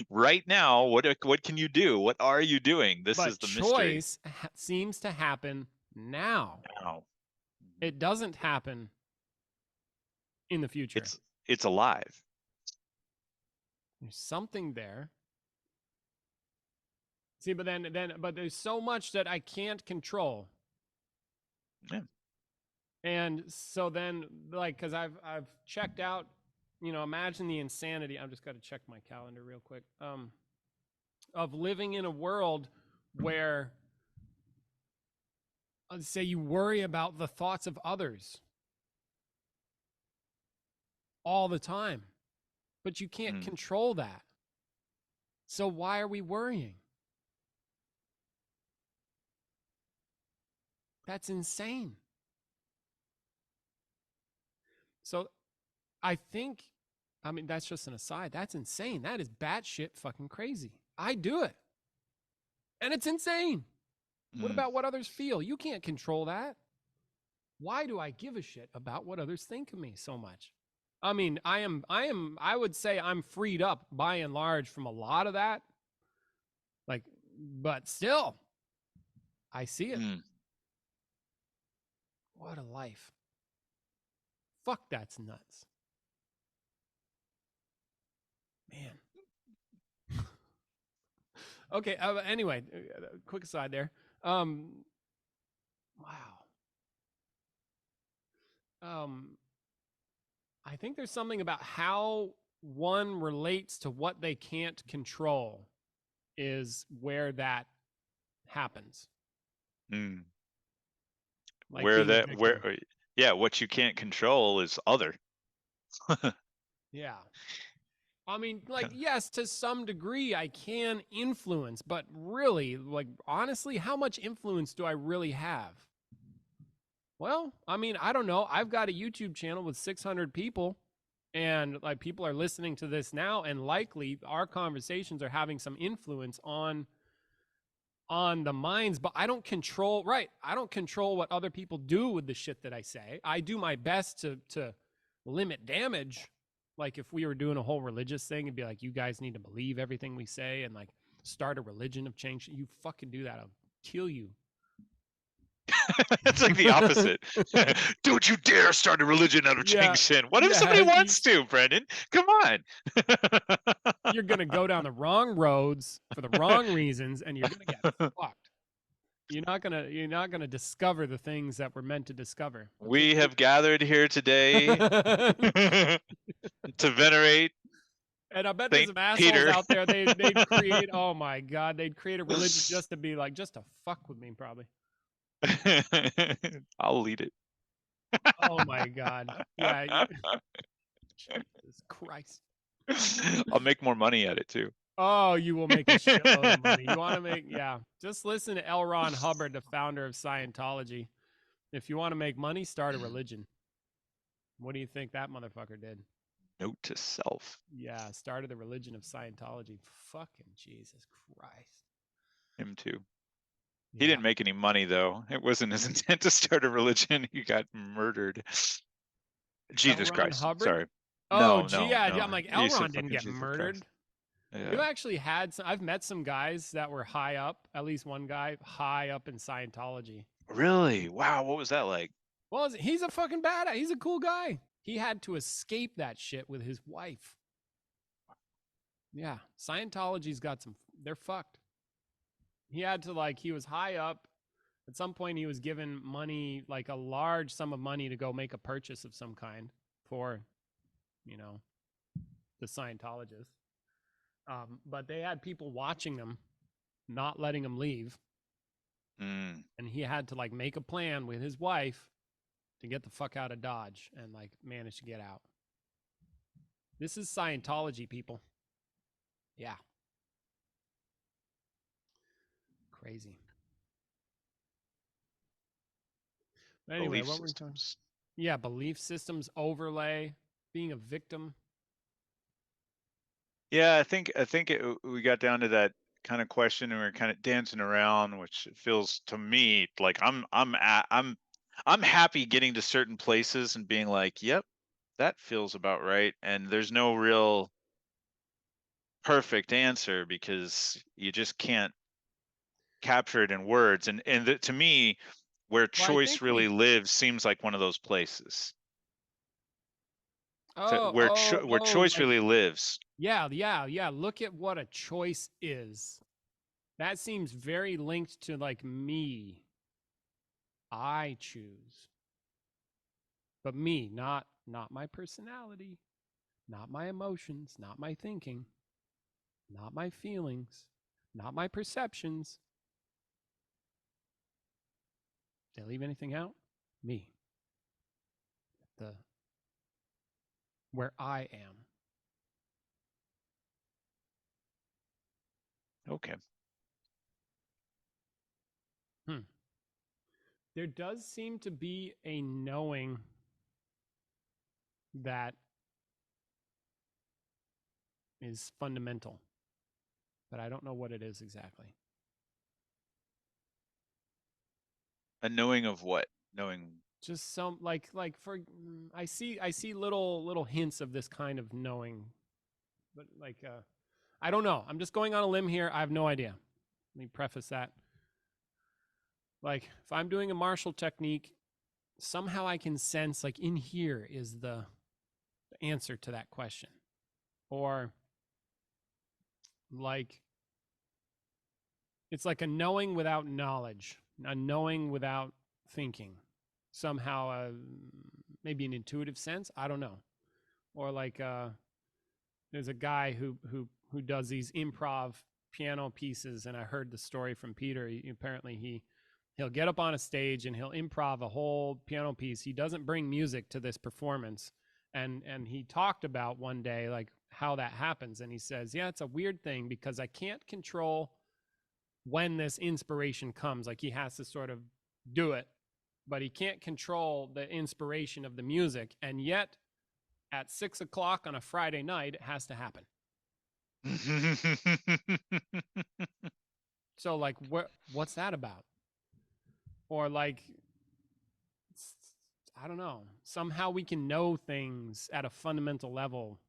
Right now, what can you do? What are you doing? This is the mystery. Choice seems to happen now. It doesn't happen in the future. It's alive. There's something there. See, but but there's so much that I can't control. Yeah. And so then, like, because I've checked out, you know, imagine the insanity. I'm just got to check my calendar real quick. Of living in a world where, let's say, you worry about the thoughts of others all the time, but you can't control that. So why are we worrying? That's insane. So I think, I mean, that's just an aside. That's insane. That is batshit fucking crazy. I do it. And it's insane. What about what others feel? You can't control that. Why do I give a shit about what others think of me so much? I mean, I would say I'm freed up by and large from a lot of that. Like, but still, I see it. What a life. Fuck, that's nuts. Man. Okay, anyway, quick aside there. Wow. I think there's something about how one relates to what they can't control is where that happens. Like what you can't control is other. Yeah. I mean, like, yes, to some degree I can influence, but really, like, honestly, how much influence do I really have? Well, I mean, I don't know. I've got a YouTube channel with 600 people, and like people are listening to this now, and likely our conversations are having some influence on the minds, but I don't control what other people do with the shit that I say. I do my best to limit damage. Like if we were doing a whole religious thing, it'd be like, you guys need to believe everything we say and like start a religion of change. You fucking do that, I'll kill you. It's like the opposite. Don't you dare start a religion out of Chang Sin. What if somebody wants to, Brendan? Come on. You're going to go down the wrong roads for the wrong reasons, and you're going to get fucked. You're not going to discover the things that we're meant to discover. We have gathered here today to venerate. And I bet there's some assholes out there, they'd create, oh my God, they'd create a religion just to be like, just to fuck with me, probably. I'll lead it. Oh my God. Yeah. Jesus Christ. I'll make more money at it too. Oh, you will make a shitload of money. You want to make, just listen to L. Ron Hubbard, the founder of Scientology. If you want to make money, start a religion. What do you think that motherfucker did? Note to self. Yeah, started the religion of Scientology. Fucking Jesus Christ. Him too. He didn't make any money, though. It wasn't his intent to start a religion. He got murdered. Jesus Christ. Hubbard? Sorry. Oh, no. I'm like, L. Ron didn't get murdered. Yeah. You actually I've met some guys that were high up, at least one guy high up in Scientology. Really? Wow. What was that like? Well, he's a fucking badass. He's a cool guy. He had to escape that shit with his wife. Yeah. Scientology's got they're fucked. He had to he was high up. At some point he was given money, like a large sum of money to go make a purchase of some kind for, the Scientologists. But they had people watching them, not letting him leave. And he had to make a plan with his wife to get the fuck out of Dodge and manage to get out. This is Scientology, people. Yeah. Crazy. Anyway, what were we talking? Yeah, belief systems, overlay, being a victim. Yeah, I think we got down to that kind of question and we're kind of dancing around, which feels to me like I'm I'm happy getting to certain places and being like, yep, that feels about right. And there's no real perfect answer because you just can't capture it in words. And to me, where Well, I choice think really lives seems like one of those places. So oh, where oh, where oh, choice like, really lives. yeah, yeah, yeah. Look at what a choice is. That seems very linked to like me. I choose. But me, not my personality, not my emotions, not my thinking, not my feelings, not my perceptions. Did I leave anything out? Me. The where I am. Okay. Hmm. There does seem to be a knowing that is fundamental, but I don't know what it is exactly. A knowing of what? Knowing. Just some like for I see little hints of this kind of knowing, but like I don't know. I'm just going on a limb here. I have no idea. Let me preface that. Like if I'm doing a Marshall technique, somehow I can sense like in here is the answer to that question. Or like it's like a knowing without knowledge, a knowing without thinking. Somehow maybe an intuitive sense, I don't know. Or like there's a guy who does these improv piano pieces, and I heard the story from Peter. Apparently he'll get up on a stage and he'll improv a whole piano piece. He doesn't bring music to this performance, and he talked about one day like how that happens, and he says, yeah, it's a weird thing because I can't control when this inspiration comes. Like he has to sort of do it, but he can't control the inspiration of the music, and yet at 6 o'clock on a Friday night, it has to happen. So like what's that about? Or like I don't know. Somehow we can know things at a fundamental level.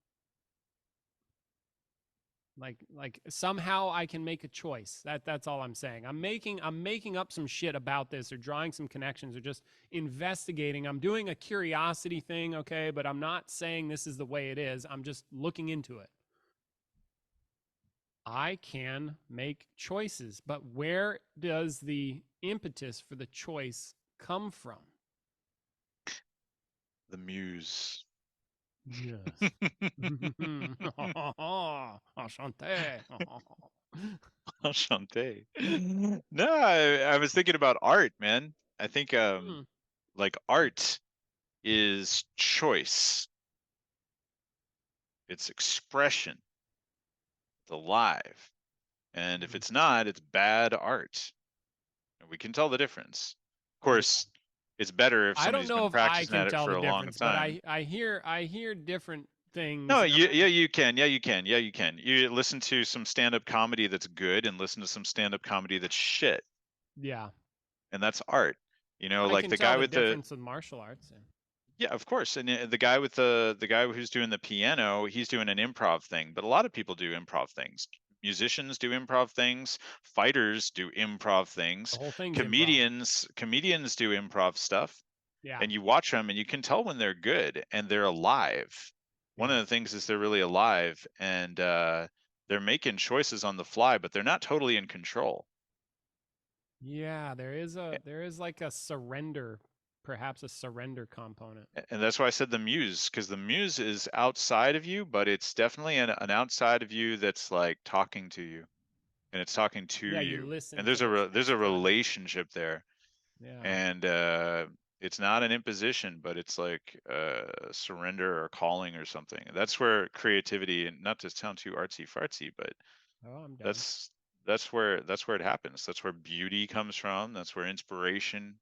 Like somehow I can make a choice. That's all I'm saying. I'm making up some shit about this or drawing some connections or just investigating. I'm doing a curiosity thing, okay, but I'm not saying this is the way it is. I'm just looking into it. I can make choices, but where does the impetus for the choice come from? The muse. Yes. Enchanté. Enchanté. No, I was thinking about art, man. I think Hmm. like art is choice. It's expression. It's alive. And if Hmm. it's not, it's bad art. And we can tell the difference. Of Yeah. course, it's better if I don't somebody's know been if I practicing can at it tell for the a long difference, but time. I hear different No, things. yeah, you can. Yeah, you can. Yeah, you can. You listen to some stand-up comedy that's good and listen to some stand-up comedy that's shit. Yeah. And that's art. I Like can the tell guy the with the difference with martial arts. yeah, of course. And the guy with the guy who's doing the piano, he's doing an improv thing. But a lot of people do improv things. Musicians do improv things. Fighters do improv The things. whole thing's improv. Comedians do improv stuff. Yeah. And you watch them, and you can tell when they're good and they're alive. One Yeah. of the things is they're really alive, and they're making choices on the fly, but they're not totally in control. Yeah, there is like a surrender, perhaps a surrender component. And that's why I said the muse, because the muse is outside of you, but it's definitely an outside of you that's like talking to you, and it's talking to Yeah, you you, and listen to there's this there's a external. relationship there, Yeah. and it's not an imposition, but it's like surrender or calling or something. That's where creativity, and not to sound too artsy fartsy, but Oh, I'm down. that's that's where it happens. That's where beauty comes from. That's where inspiration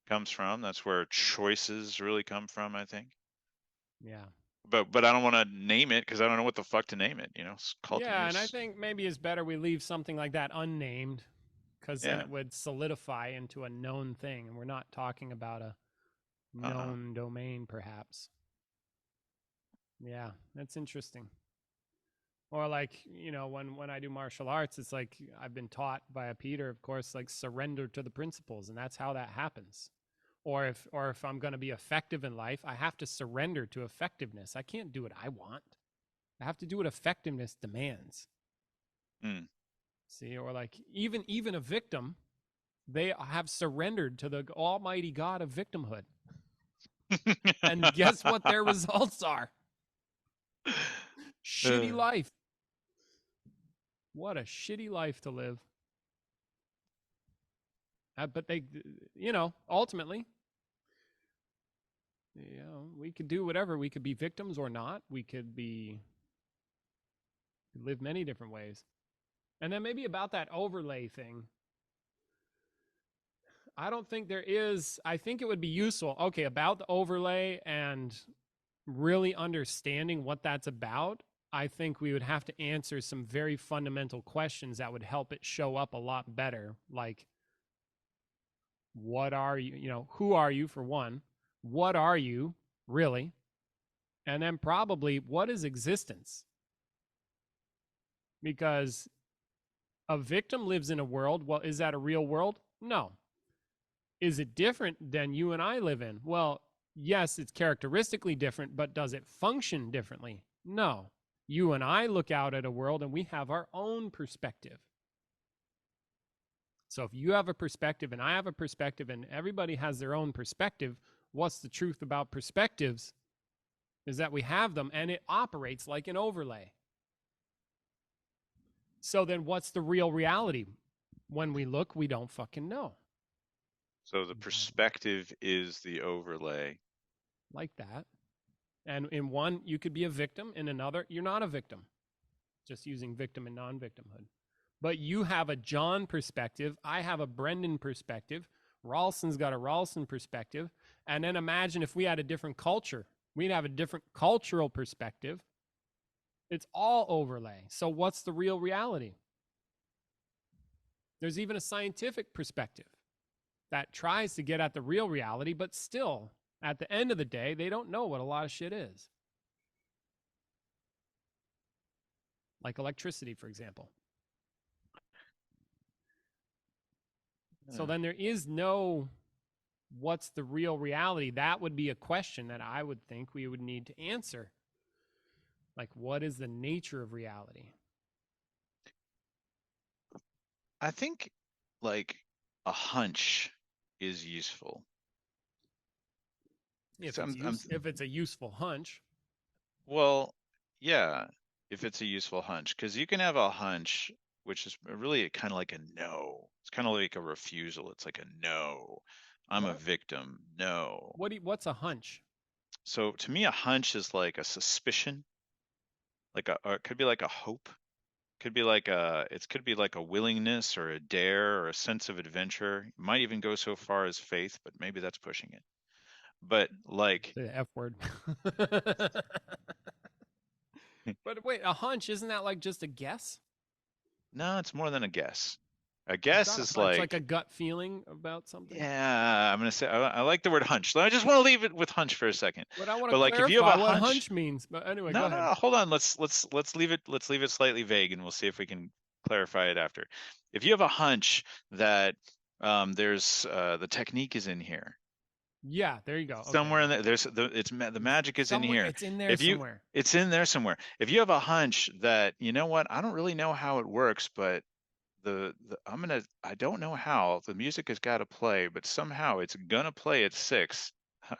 comes from. That's where choices really come from, I think. Yeah. But I don't want to name it because I don't know what the fuck to name it. Call it the Yeah, and I muse. think maybe it's better we leave something like that unnamed because then Yeah, it would solidify into a known thing. And we're not talking about known domain, perhaps. Yeah, that's interesting. Or like, you know, when I do martial arts, it's like I've been taught by a Peter, of course, like surrender to the principles, and that's how that happens. Or if I'm going to be effective in life, I have to surrender to effectiveness. I can't do what I want. I have to do what effectiveness demands. Mm. See, or like even a victim, they have surrendered to the almighty God of victimhood. And guess what their results are? Shitty life. What a shitty life to live. But they, you know, ultimately, you know, we could do whatever. We could be victims or not. We could live many different ways. And then maybe about that overlay thing, I don't think there is. I think it would be useful. Okay, about the overlay and really understanding what that's about, I think we would have to answer some very fundamental questions that would help it show up a lot better. Like, what are you? You know, who are you, for one? What are you, really? And then probably, what is existence? Because a victim lives in a world. Well, is that a real world? No. Is it different than you and I live in? Well, yes, it's characteristically different, but does it function differently? No. You and I look out at a world and we have our own perspective. So if you have a perspective and I have a perspective and everybody has their own perspective, what's the truth about perspectives is that we have them and it operates like an overlay. So then what's the real reality? When we look, we don't fucking know. So the perspective is the overlay. Like that. And in one, you could be a victim. In another, you're not a victim. Just using victim and non-victimhood. But you have a John perspective. I have a Brendan perspective. Ralston's got a Ralston perspective. And then imagine if we had a different culture. We'd have a different cultural perspective. It's all overlay. So what's the real reality? There's even a scientific perspective that tries to get at the real reality, but still, at the end of the day, they don't know what a lot of shit is. Like electricity, for example. So then there is no what's the real reality. That would be a question that I would think we would need to answer. Like, what is the nature of reality? I think like a hunch is useful. If it's a useful hunch. Well, yeah, if it's a useful hunch, because you can have a hunch, which is really kind of like a no. It's kind of like a refusal. It's like a no. I'm a victim. No. What's a hunch? So to me, a hunch is like a suspicion, like or it could be like a hope. Could be like it could be like a willingness or a dare or a sense of adventure. It might even go so far as faith, but maybe that's pushing it. But like the F word. But wait, a hunch, isn't that like just a guess? No, it's more than a guess. A guess is like a gut feeling about something. Yeah, I'm gonna say I like the word hunch. I just want to leave it with hunch for a second. But I want to clarify if you have a what hunch means. But anyway, go ahead. No, hold on. Let's leave it slightly vague, and we'll see if we can clarify it after. If you have a hunch that there's the technique is in here. Yeah, there you go. Somewhere in there, the magic is in here. It's in there somewhere. It's in there somewhere. If you have a hunch that, you know what, I don't really know how it works, but I don't know how the music has got to play, but somehow it's gonna play at 6.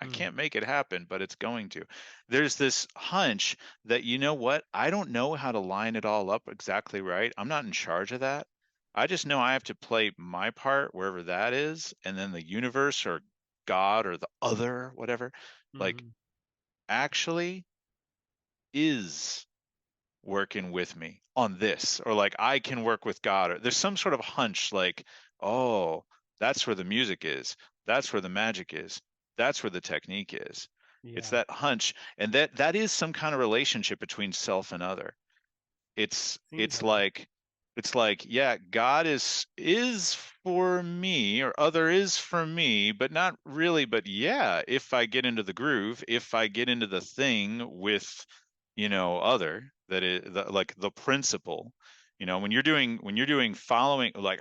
I can't make it happen, but it's going to. There's this hunch that, you know what, I don't know how to line it all up exactly right. I'm not in charge of that. I just know I have to play my part wherever that is, and then the universe or God or the other, whatever, like actually is working with me on this, or like I can work with God, or there's some sort of hunch like, oh, that's where the music is, that's where the magic is, that's where the technique is. It's that hunch, and that is some kind of relationship between self and other. It's like It's like, yeah, God is for me, or other is for me, but not really. But yeah, if I get into the groove, if I get into the thing with, other, that is like the principle, when you're doing following, like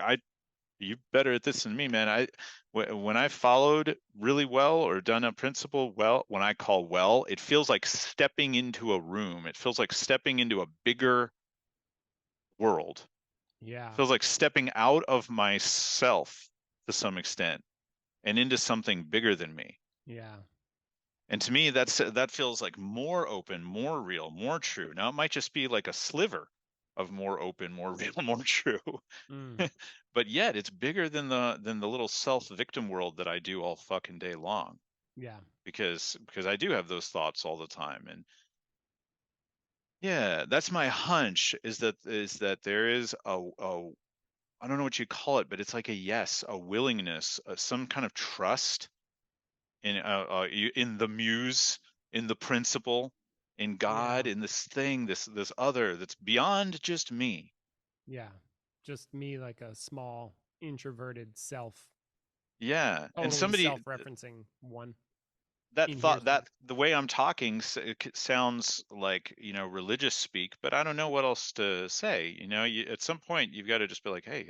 you're better at this than me, man. When I followed really well or done a principle well, when I call well, it feels like stepping into a room. It feels like stepping into a bigger world. Yeah. Feels like stepping out of myself to some extent and into something bigger than me. Yeah. And to me, that feels like more open, more real, more true. Now it might just be like a sliver of more open, more real, more true. Mm. But yet it's bigger than the little self-victim world that I do all fucking day long. Yeah. Because I do have those thoughts all the time. And yeah, that's my hunch, is that there is a I don't know what you call it, but it's like a yes, a willingness, some kind of trust in the muse, in the principle, in God, Yeah. in this thing, this other that's beyond just me. Yeah. Just me, like a small introverted self, Yeah, and totally self-referencing one that in here thought, somewhere. that the way I'm talking sounds like, religious speak, but I don't know what else to say. At some point you've got to just be like, hey,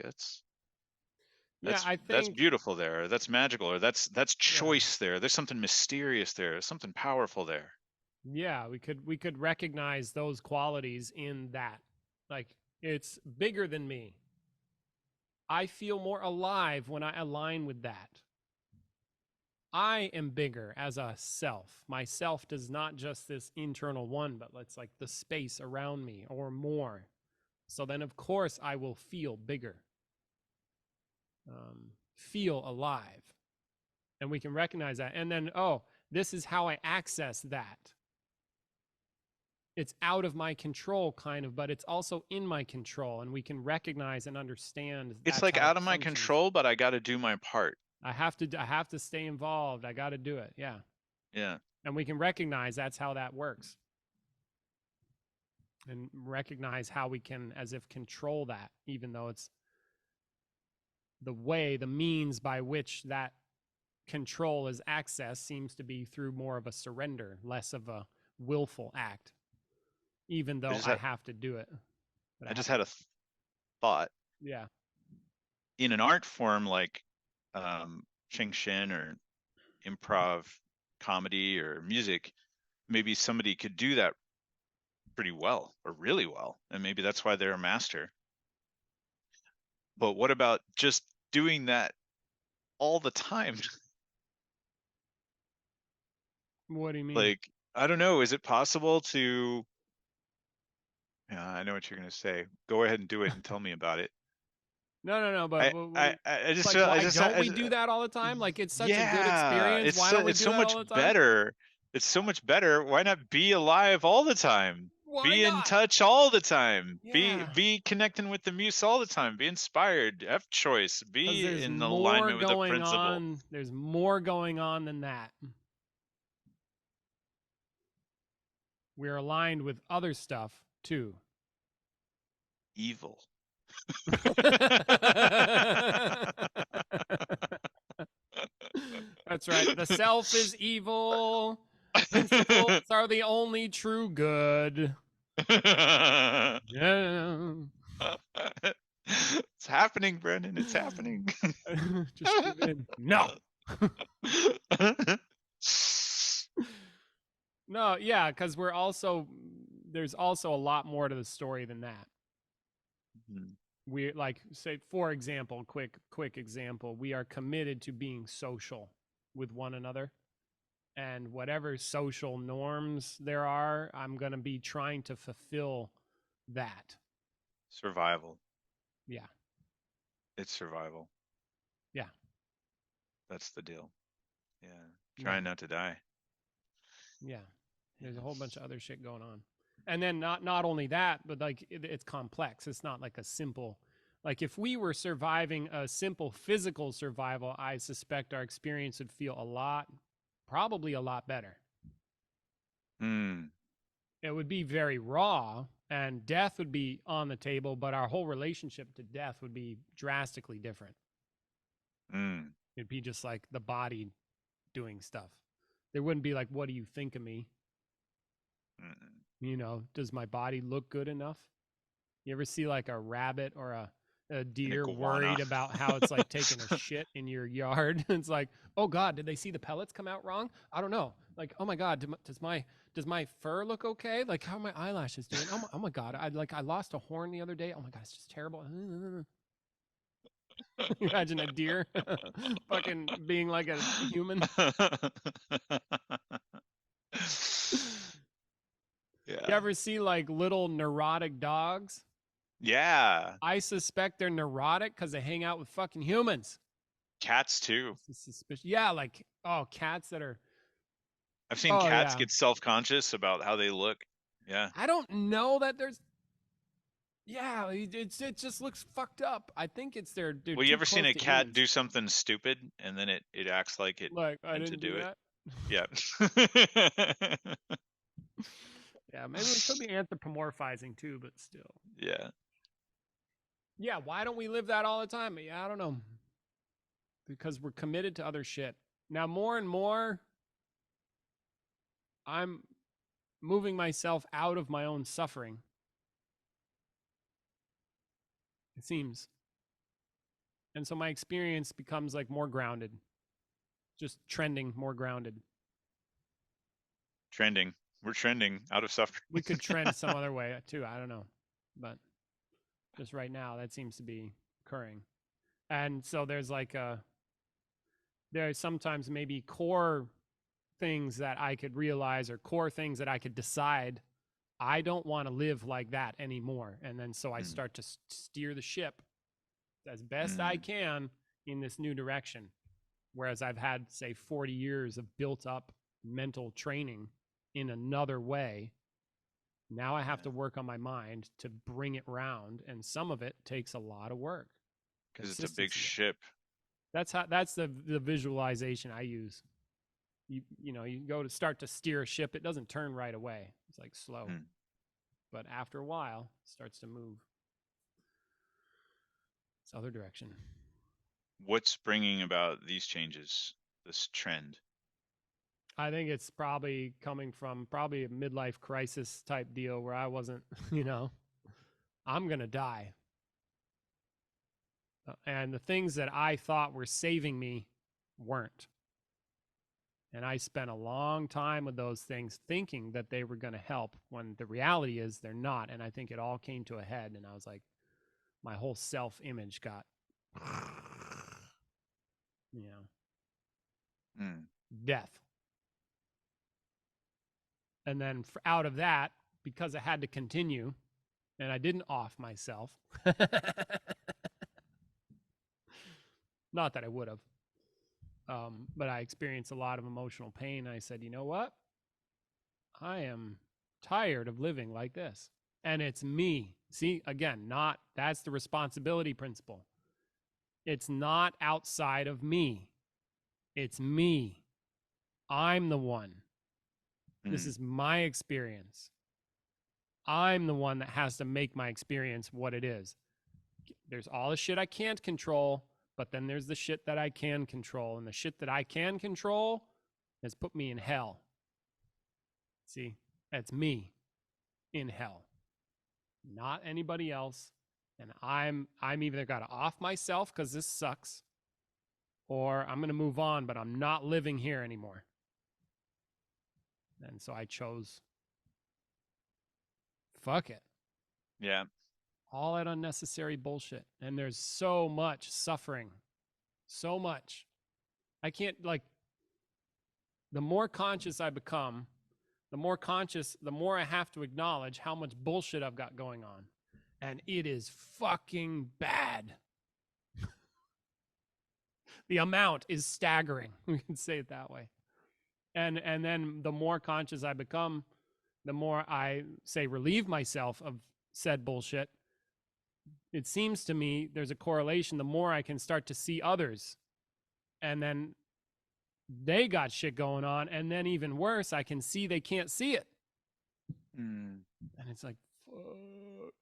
Yeah, I that's think, beautiful there. That's magical, or that's yeah. choice there. There's something mysterious there. There's something powerful there. Yeah, we could recognize those qualities in that. Like, it's bigger than me. I feel more alive when I align with that. I am bigger as a self. My self does not just this internal one, but it's like the space around me or more. So then, of course, I will feel bigger, feel alive. And we can recognize that. And then, oh, this is how I access that. It's out of my control, kind of, but it's also in my control. And we can recognize and understand It's that's like how it out of my functions. control, but I got to do my part. I have to stay involved. I got to do it. Yeah. Yeah. And we can recognize that's how that works. And recognize how we can, as if, control that, even though it's the means by which that control is accessed seems to be through more of a surrender, less of a willful act, even though I have to do it. I just had a thought. Yeah. In an art form like Shin or improv comedy or music, maybe somebody could do that pretty well or really well, and maybe that's why they're a master. But what about just doing that all the time? What do you mean? Like, I don't know, is it possible to, yeah, I know what you're going to say. Go ahead and do it and tell me about it. No, but I just like, feel, why don't we do that all the time? Like, it's such a good yeah, experience. Why don't we it's do so that much all the time? better. It's so much better. Why not be alive all the time? Why Be in not? touch all the time. Yeah. Be connecting with the muse all the time. Be inspired. Have choice. Because Be there's in more alignment with the going principle. on. There's more going on than that. We're aligned with other stuff too. Evil. That's right. The self is evil. Principles are the only true good. Yeah. It's happening, Brendan. It's happening. Just give in. No. No, yeah, because there's also a lot more to the story than that. We, like, say, for example, quick example, we are committed to being social with one another, and whatever social norms there are, I'm going to be trying to fulfill that. Survival. Yeah. It's survival. Yeah. That's the deal. Yeah. Trying not to die. Yeah. There's a whole bunch of other shit going on. And then not only that, but like it's complex. It's not like a simple, like if we were surviving a simple physical survival, I suspect our experience would feel probably a lot better. It would be very raw, and death would be on the table, but our whole relationship to death would be drastically different. It'd be just like the body doing stuff. There wouldn't be like, what do you think of me? You know, does my body look good enough? You ever see like a rabbit or a deer worried about how it's like taking a shit in your yard? It's like, oh God, did they see the pellets come out wrong? I don't know. Like, oh my God, does my fur look okay? Like, how are my eyelashes doing? Oh my God, I lost a horn the other day. Oh my God, it's just terrible. Imagine a deer fucking being like a human. Yeah. You ever see like little neurotic dogs? Yeah. I suspect they're neurotic because they hang out with fucking humans. Cats too. Yeah, like, oh, cats that are. I've seen cats get self-conscious about how they look. Yeah. I don't know that there's. Yeah, it just looks fucked up. I think it's their. Well, you ever seen a cat do something stupid and then it acts like it meant to do it? Yeah. Yeah, maybe we could be anthropomorphizing too, but still. Yeah. Yeah, why don't we live that all the time? Yeah, I don't know. Because we're committed to other shit. Now, more and more, I'm moving myself out of my own suffering. It seems. And so my experience becomes like more grounded. Just trending more grounded. Trending. We're trending out of suffering. We could trend some other way too. I don't know. But just right now, that seems to be occurring. And so there's like there's sometimes maybe core things that I could realize or core things that I could decide I don't want to live like that anymore. And then so I start to steer the ship as best I can in this new direction. Whereas I've had, say, 40 years of built up mental training in another way. Now I have to work on my mind to bring it round. And some of it takes a lot of work. Because it's a big ship. That's the visualization I use. You know, you go to start to steer a ship, it doesn't turn right away. It's like slow. But after a while, it starts to move. It's other direction. What's bringing about these changes, this trend? I think it's probably coming from a midlife crisis type deal where I wasn't, you know, I'm going to die. And the things that I thought were saving me weren't. And I spent a long time with those things thinking that they were going to help when the reality is they're not. And I think it all came to a head. And I was like, my whole self-image got, you know, death. And then out of that, because I had to continue and I didn't off myself, not that I would have, but I experienced a lot of emotional pain. I said, you know what? I am tired of living like this. And it's me. See, again, that's the responsibility principle. It's not outside of me. It's me. I'm the one. This is my experience. I'm the one that has to make my experience what it is. There's all the shit I can't control, but then there's the shit that I can control. And the shit that I can control has put me in hell. See, that's me in hell, not anybody else. And I'm either got to off myself because this sucks, or I'm going to move on, but I'm not living here anymore. And so I chose, fuck it. Yeah. All that unnecessary bullshit. And there's so much suffering. So much. I can't, like, the more conscious I become, the more I have to acknowledge how much bullshit I've got going on. And it is fucking bad. The amount is staggering. We can say it that way. And then the more conscious I become, the more I say relieve myself of said bullshit. It seems to me there's a correlation. The more I can start to see others, and then they got shit going on, and then even worse, I can see they can't see it. And it's like, Fuck.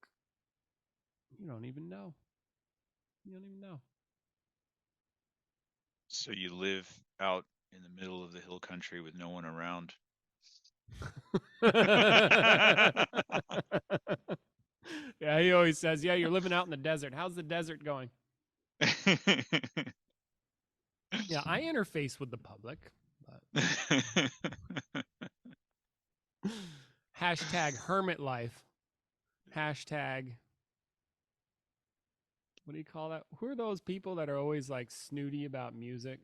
You don't even know. You don't even know. So you live out in the middle of the hill country with no one around. Yeah, he always says, yeah, you're living out in the desert. How's the desert going? Yeah, I interface with the public. But... Hashtag hermit life. Hashtag, what do you call that? Who are those people that are always like snooty about music?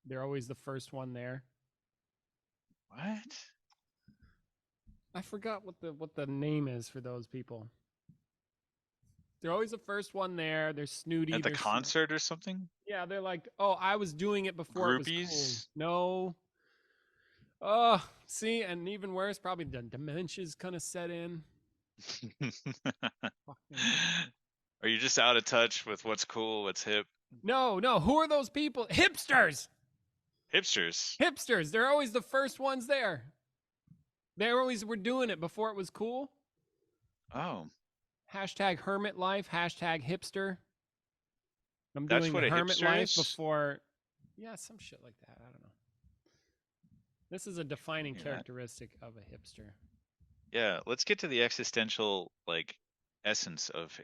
They're always the first one there. What? I forgot what the name is for those people. They're always the first one there. They're snooty. At the concert or something? Yeah, they're like, oh, I was doing it before Groupies? It was cool. No. Oh, see, and even worse, probably the dementia's kind of set in. Are you just out of touch with what's cool, what's hip? No. Who are those people? Hipsters. Hipsters. They're always the first ones there. They always were doing it before it was cool. Oh. Hashtag hermit life. Hashtag hipster. I'm That's doing what hermit hipster life is? Before. Yeah, some shit like that. I don't know. This is a defining characteristic of a hipster. Yeah, let's get to the existential essence of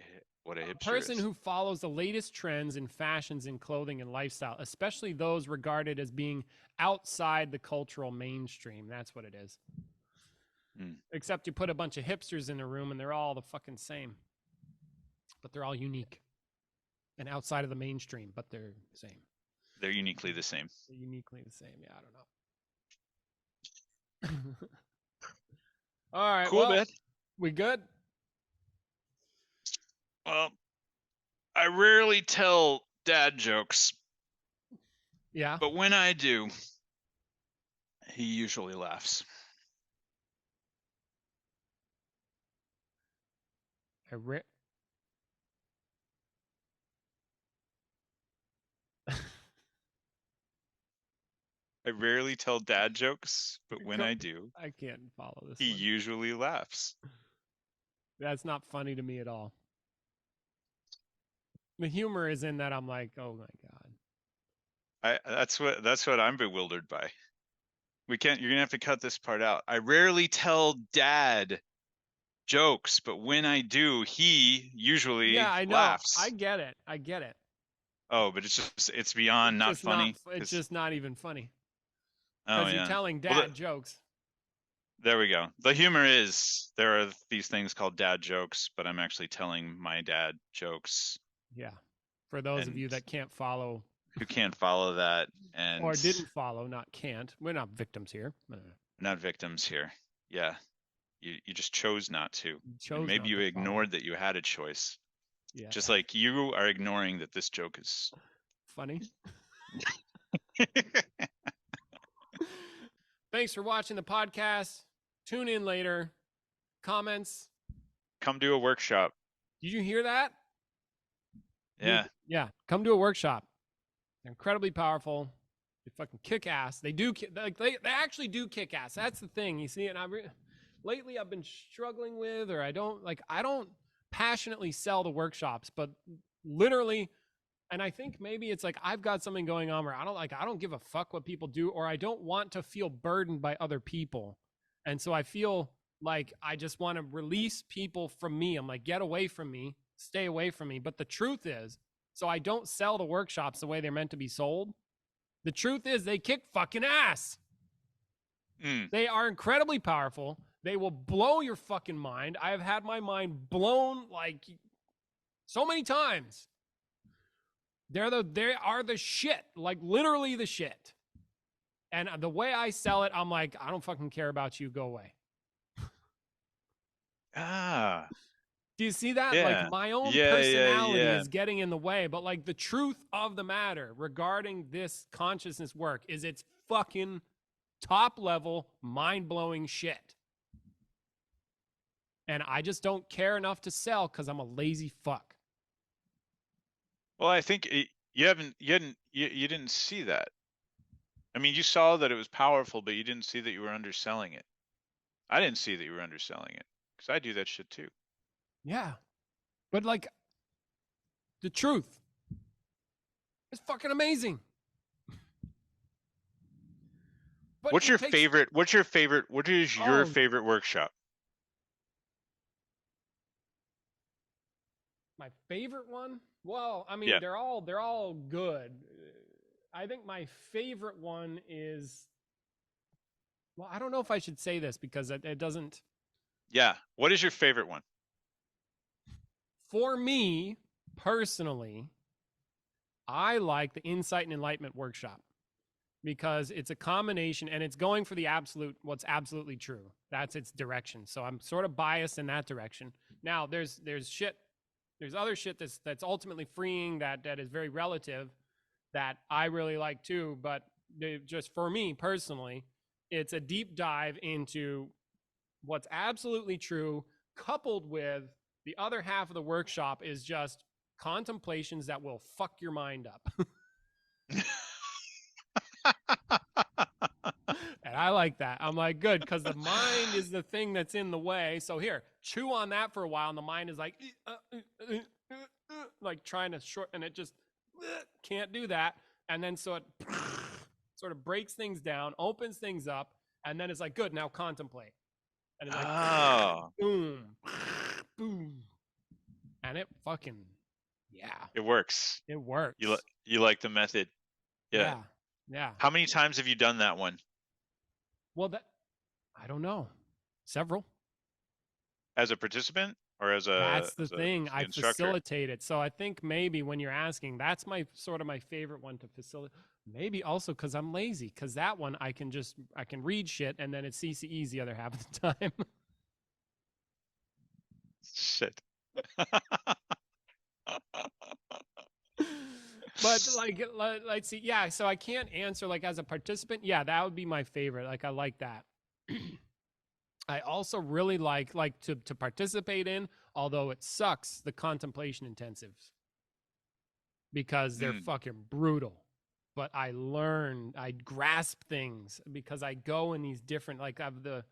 what a hipster is. A person who follows the latest trends in fashions in clothing and lifestyle, especially those regarded as being outside the cultural mainstream. That's what it is. Except you put a bunch of hipsters in a room and they're all the fucking same. But they're all unique. And outside of the mainstream, but they're the same. They're uniquely the same. They're uniquely the same. Yeah, I don't know. All right. Cool, man. We good? Well, I rarely tell dad jokes. Yeah. But when I do, he usually laughs. I rarely tell dad jokes, but when I do, I can't follow this. He usually laughs. That's not funny to me at all. The humor is in that I'm like, oh my god. That's what I'm bewildered by. You're gonna have to cut this part out. I rarely tell dad jokes, but when I do, he usually laughs. I get it. Oh, but it's beyond not funny. It's just not even funny. Oh, because you're telling dad jokes. There we go. The humor is there are these things called dad jokes, but I'm actually telling my dad jokes. Yeah. For those of you that can't follow. Who can't follow that or didn't follow, not can't. We're not victims here. Not victims here. Yeah. You just chose not to. Maybe you ignored that you had a choice. Yeah. Just like you are ignoring that this joke is funny. Thanks for watching the podcast. Tune in later. Comments. Come do a workshop. Did you hear that? Yeah. Yeah. Come do a workshop. They're incredibly powerful. They fucking kick ass. They do. They actually do kick ass. That's the thing. You see, and lately I've been struggling with, or I don't passionately sell the workshops, but literally. And I think maybe it's like I've got something going on where I don't give a fuck what people do, or I don't want to feel burdened by other people. And so I feel like I just want to release people from me. I'm like, get away from me, stay away from me. But the truth is, so I don't sell the workshops the way they're meant to be sold. The truth is they kick fucking ass. They are incredibly powerful. They will blow your fucking mind. I have had my mind blown like so many times. They are the shit, like literally the shit. And the way I sell it, I'm like, I don't fucking care about you. Go away. Do you see that? Yeah. Like my own personality is getting in the way. But like the truth of the matter regarding this consciousness work is it's fucking top level, mind-blowing shit. And I just don't care enough to sell because I'm a lazy fuck. Well, I think you didn't see that. I mean, you saw that it was powerful, but you didn't see that you were underselling it. I didn't see that you were underselling it because I do that shit too. Yeah. But like, the truth is fucking amazing. But what's your favorite? What is your favorite workshop? My favorite one? Well, I mean, they're all good. I think my favorite one is, well, I don't know if I should say this because it doesn't. Yeah. What is your favorite one? For me, personally, I like the Insight and Enlightenment Workshop because it's a combination and it's going for the what's absolutely true. That's its direction. So I'm sort of biased in that direction. Now there's other shit that's ultimately freeing that is very relative that I really like too, but just for me personally, it's a deep dive into what's absolutely true, coupled with the other half of the workshop is just contemplations that will fuck your mind up. And I like that. I'm like, good, because the mind is the thing that's in the way. So here, chew on that for a while, and the mind is like trying to short, and it just can't do that. And then so it sort of breaks things down, opens things up, and then it's like, good, now contemplate. And it's like, boom, boom, and it fucking, yeah, it works. It works. You like the method? Yeah. Yeah. How many times have you done that one? Well, I don't know. Several. As a participant or as a That's the thing. I instructor? Facilitate it. So I think maybe when you're asking, that's my sort of my favorite one to facilitate. Maybe also because I'm lazy, because that one I can read shit and then it's CCE's the other half of the time. Shit. But like, let's see. Yeah. So I can't answer like as a participant. Yeah, that would be my favorite. Like, I like that. I also really like to participate in, although it sucks, the contemplation intensives because they're fucking brutal. But I grasp things because I go in these different, like, I've the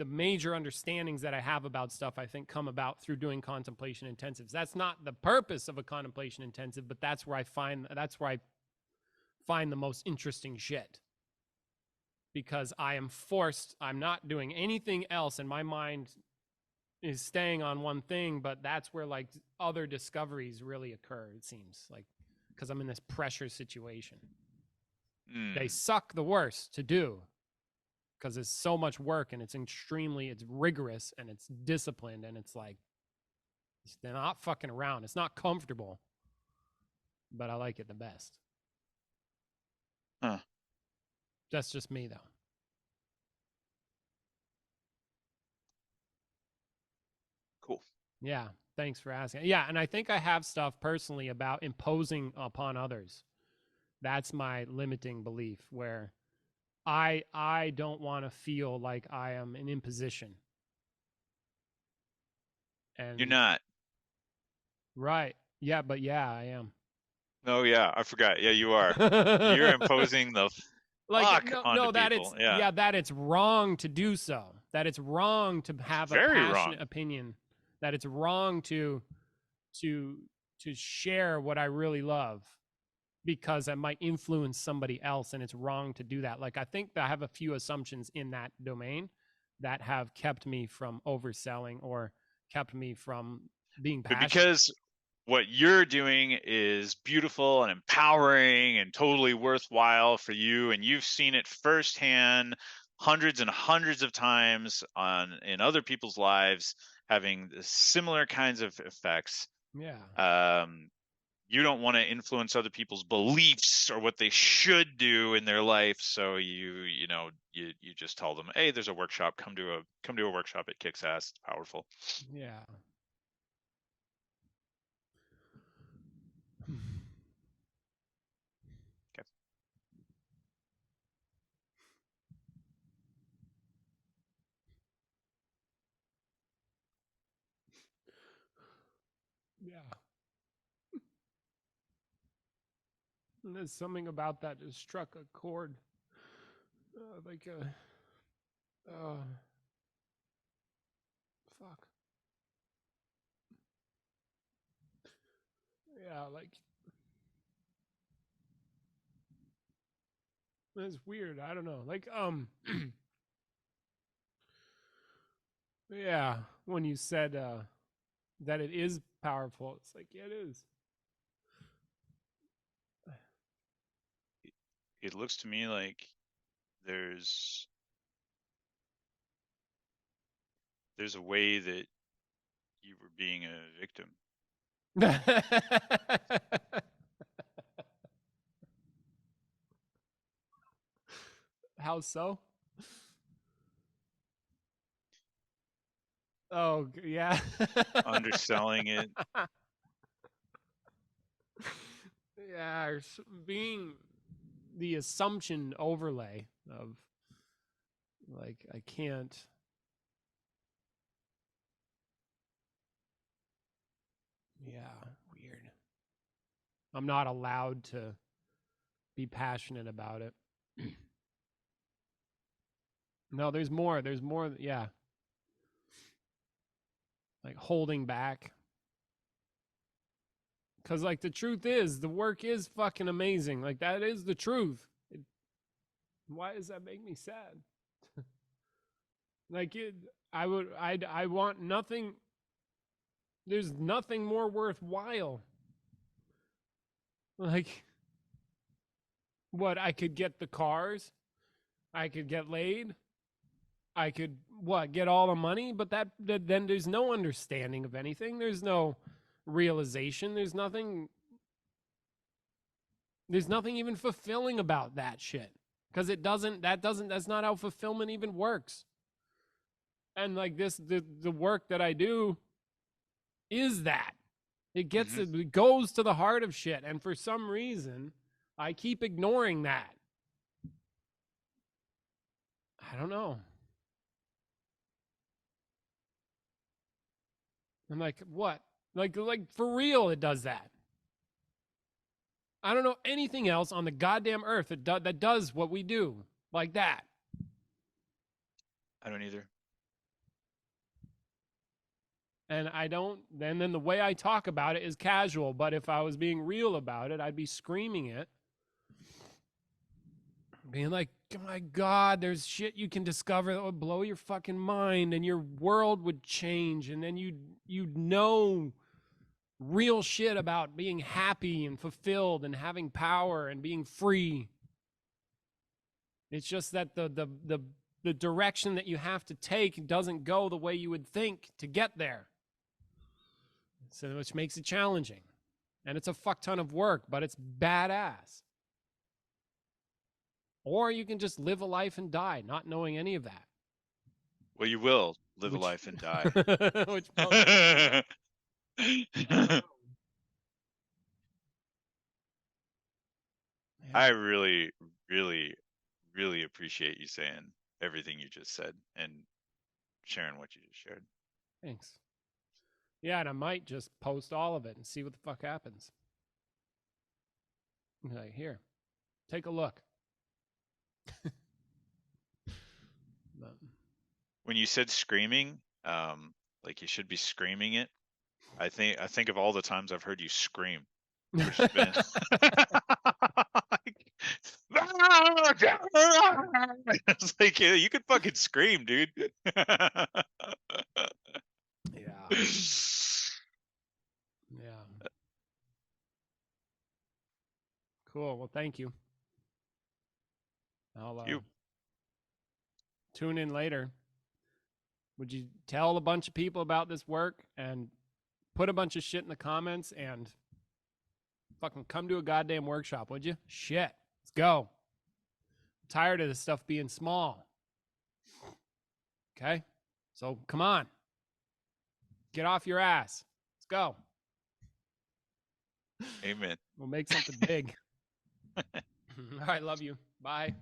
major understandings that I have about stuff, I think, come about through doing contemplation intensives. That's not the purpose of a contemplation intensive, but that's where I find the most interesting shit. Because I'm not doing anything else, and my mind is staying on one thing, but that's where like other discoveries really occur, it seems like, because I'm in this pressure situation. They suck the worst to do because it's so much work and it's rigorous and it's disciplined and it's like, they're not fucking around. It's not comfortable, but I like it the best. Huh. That's just me, though. Cool. Yeah. Thanks for asking. Yeah. And I think I have stuff personally about imposing upon others. That's my limiting belief, where I don't want to feel like I am an imposition. And you're not. Right. Yeah, but yeah, I am. Oh yeah, I forgot. Yeah, you are. You're imposing the fuck onto people. That it's wrong to do so. That it's wrong to have a passionate opinion. That it's wrong to share what I really love because I might influence somebody else, and it's wrong to do that. Like, I think that I have a few assumptions in that domain that have kept me from overselling or kept me from being passionate. But because what you're doing is beautiful and empowering and totally worthwhile for you, and you've seen it firsthand hundreds and hundreds of times in other people's lives, having similar kinds of effects. Yeah. You don't want to influence other people's beliefs or what they should do in their life, so you just tell them, hey, there's a workshop, come to a workshop, it kicks ass, it's powerful. Yeah. Okay. Yeah. And there's something about that that struck a chord, like a. fuck? Yeah, like it's weird. I don't know. Like yeah, when you said that it is powerful, it's like, yeah, it is. It looks to me like there's a way that you were being a victim. How so? Oh, yeah. Underselling it. Yeah, being the assumption overlay of like, I can't. Yeah, weird. I'm not allowed to be passionate about it. No, there's more. There's more. Yeah. Like holding back. Because, like, the truth is, the work is fucking amazing. Like, that is the truth. Why does that make me sad? Like, I want nothing. There's nothing more worthwhile. Like, what? I could get the cars. I could get laid. I could, get all the money? But then there's no understanding of anything. There's no realization. There's nothing even fulfilling about that shit. Because that's not how fulfillment even works. And like the work that I do is that. It goes to the heart of shit. And for some reason, I keep ignoring that. I don't know. I'm like, what? Like for real, it does that. I don't know anything else on the goddamn earth that does what we do like that. I don't either. And I don't, and then the way I talk about it is casual, but if I was being real about it, I'd be screaming it. Being like, oh my God, there's shit you can discover that would blow your fucking mind and your world would change. And then you'd know real shit about being happy and fulfilled and having power and being free. It's just that the direction that you have to take doesn't go the way you would think to get there. So, which makes it challenging. And it's a fuck ton of work, but it's badass. Or you can just live a life and die, not knowing any of that. Well, you will live a life and die. Which I really, really, really appreciate you saying everything you just said and sharing what you just shared. Thanks. Yeah, and I might just post all of it and see what the fuck happens. Like, here, take a look. When you said screaming, like you should be screaming it, I think of all the times I've heard you scream. Which has been it's like, yeah, you could fucking scream, dude. Yeah. Cool. Well, thank you. I'll tune in later. Would you tell a bunch of people about this work and put a bunch of shit in the comments and fucking come to a goddamn workshop, would you? Shit. Let's go. I'm tired of this stuff being small. Okay? So come on. Get off your ass. Let's go. Amen. We'll make something big. All right, love you. Bye.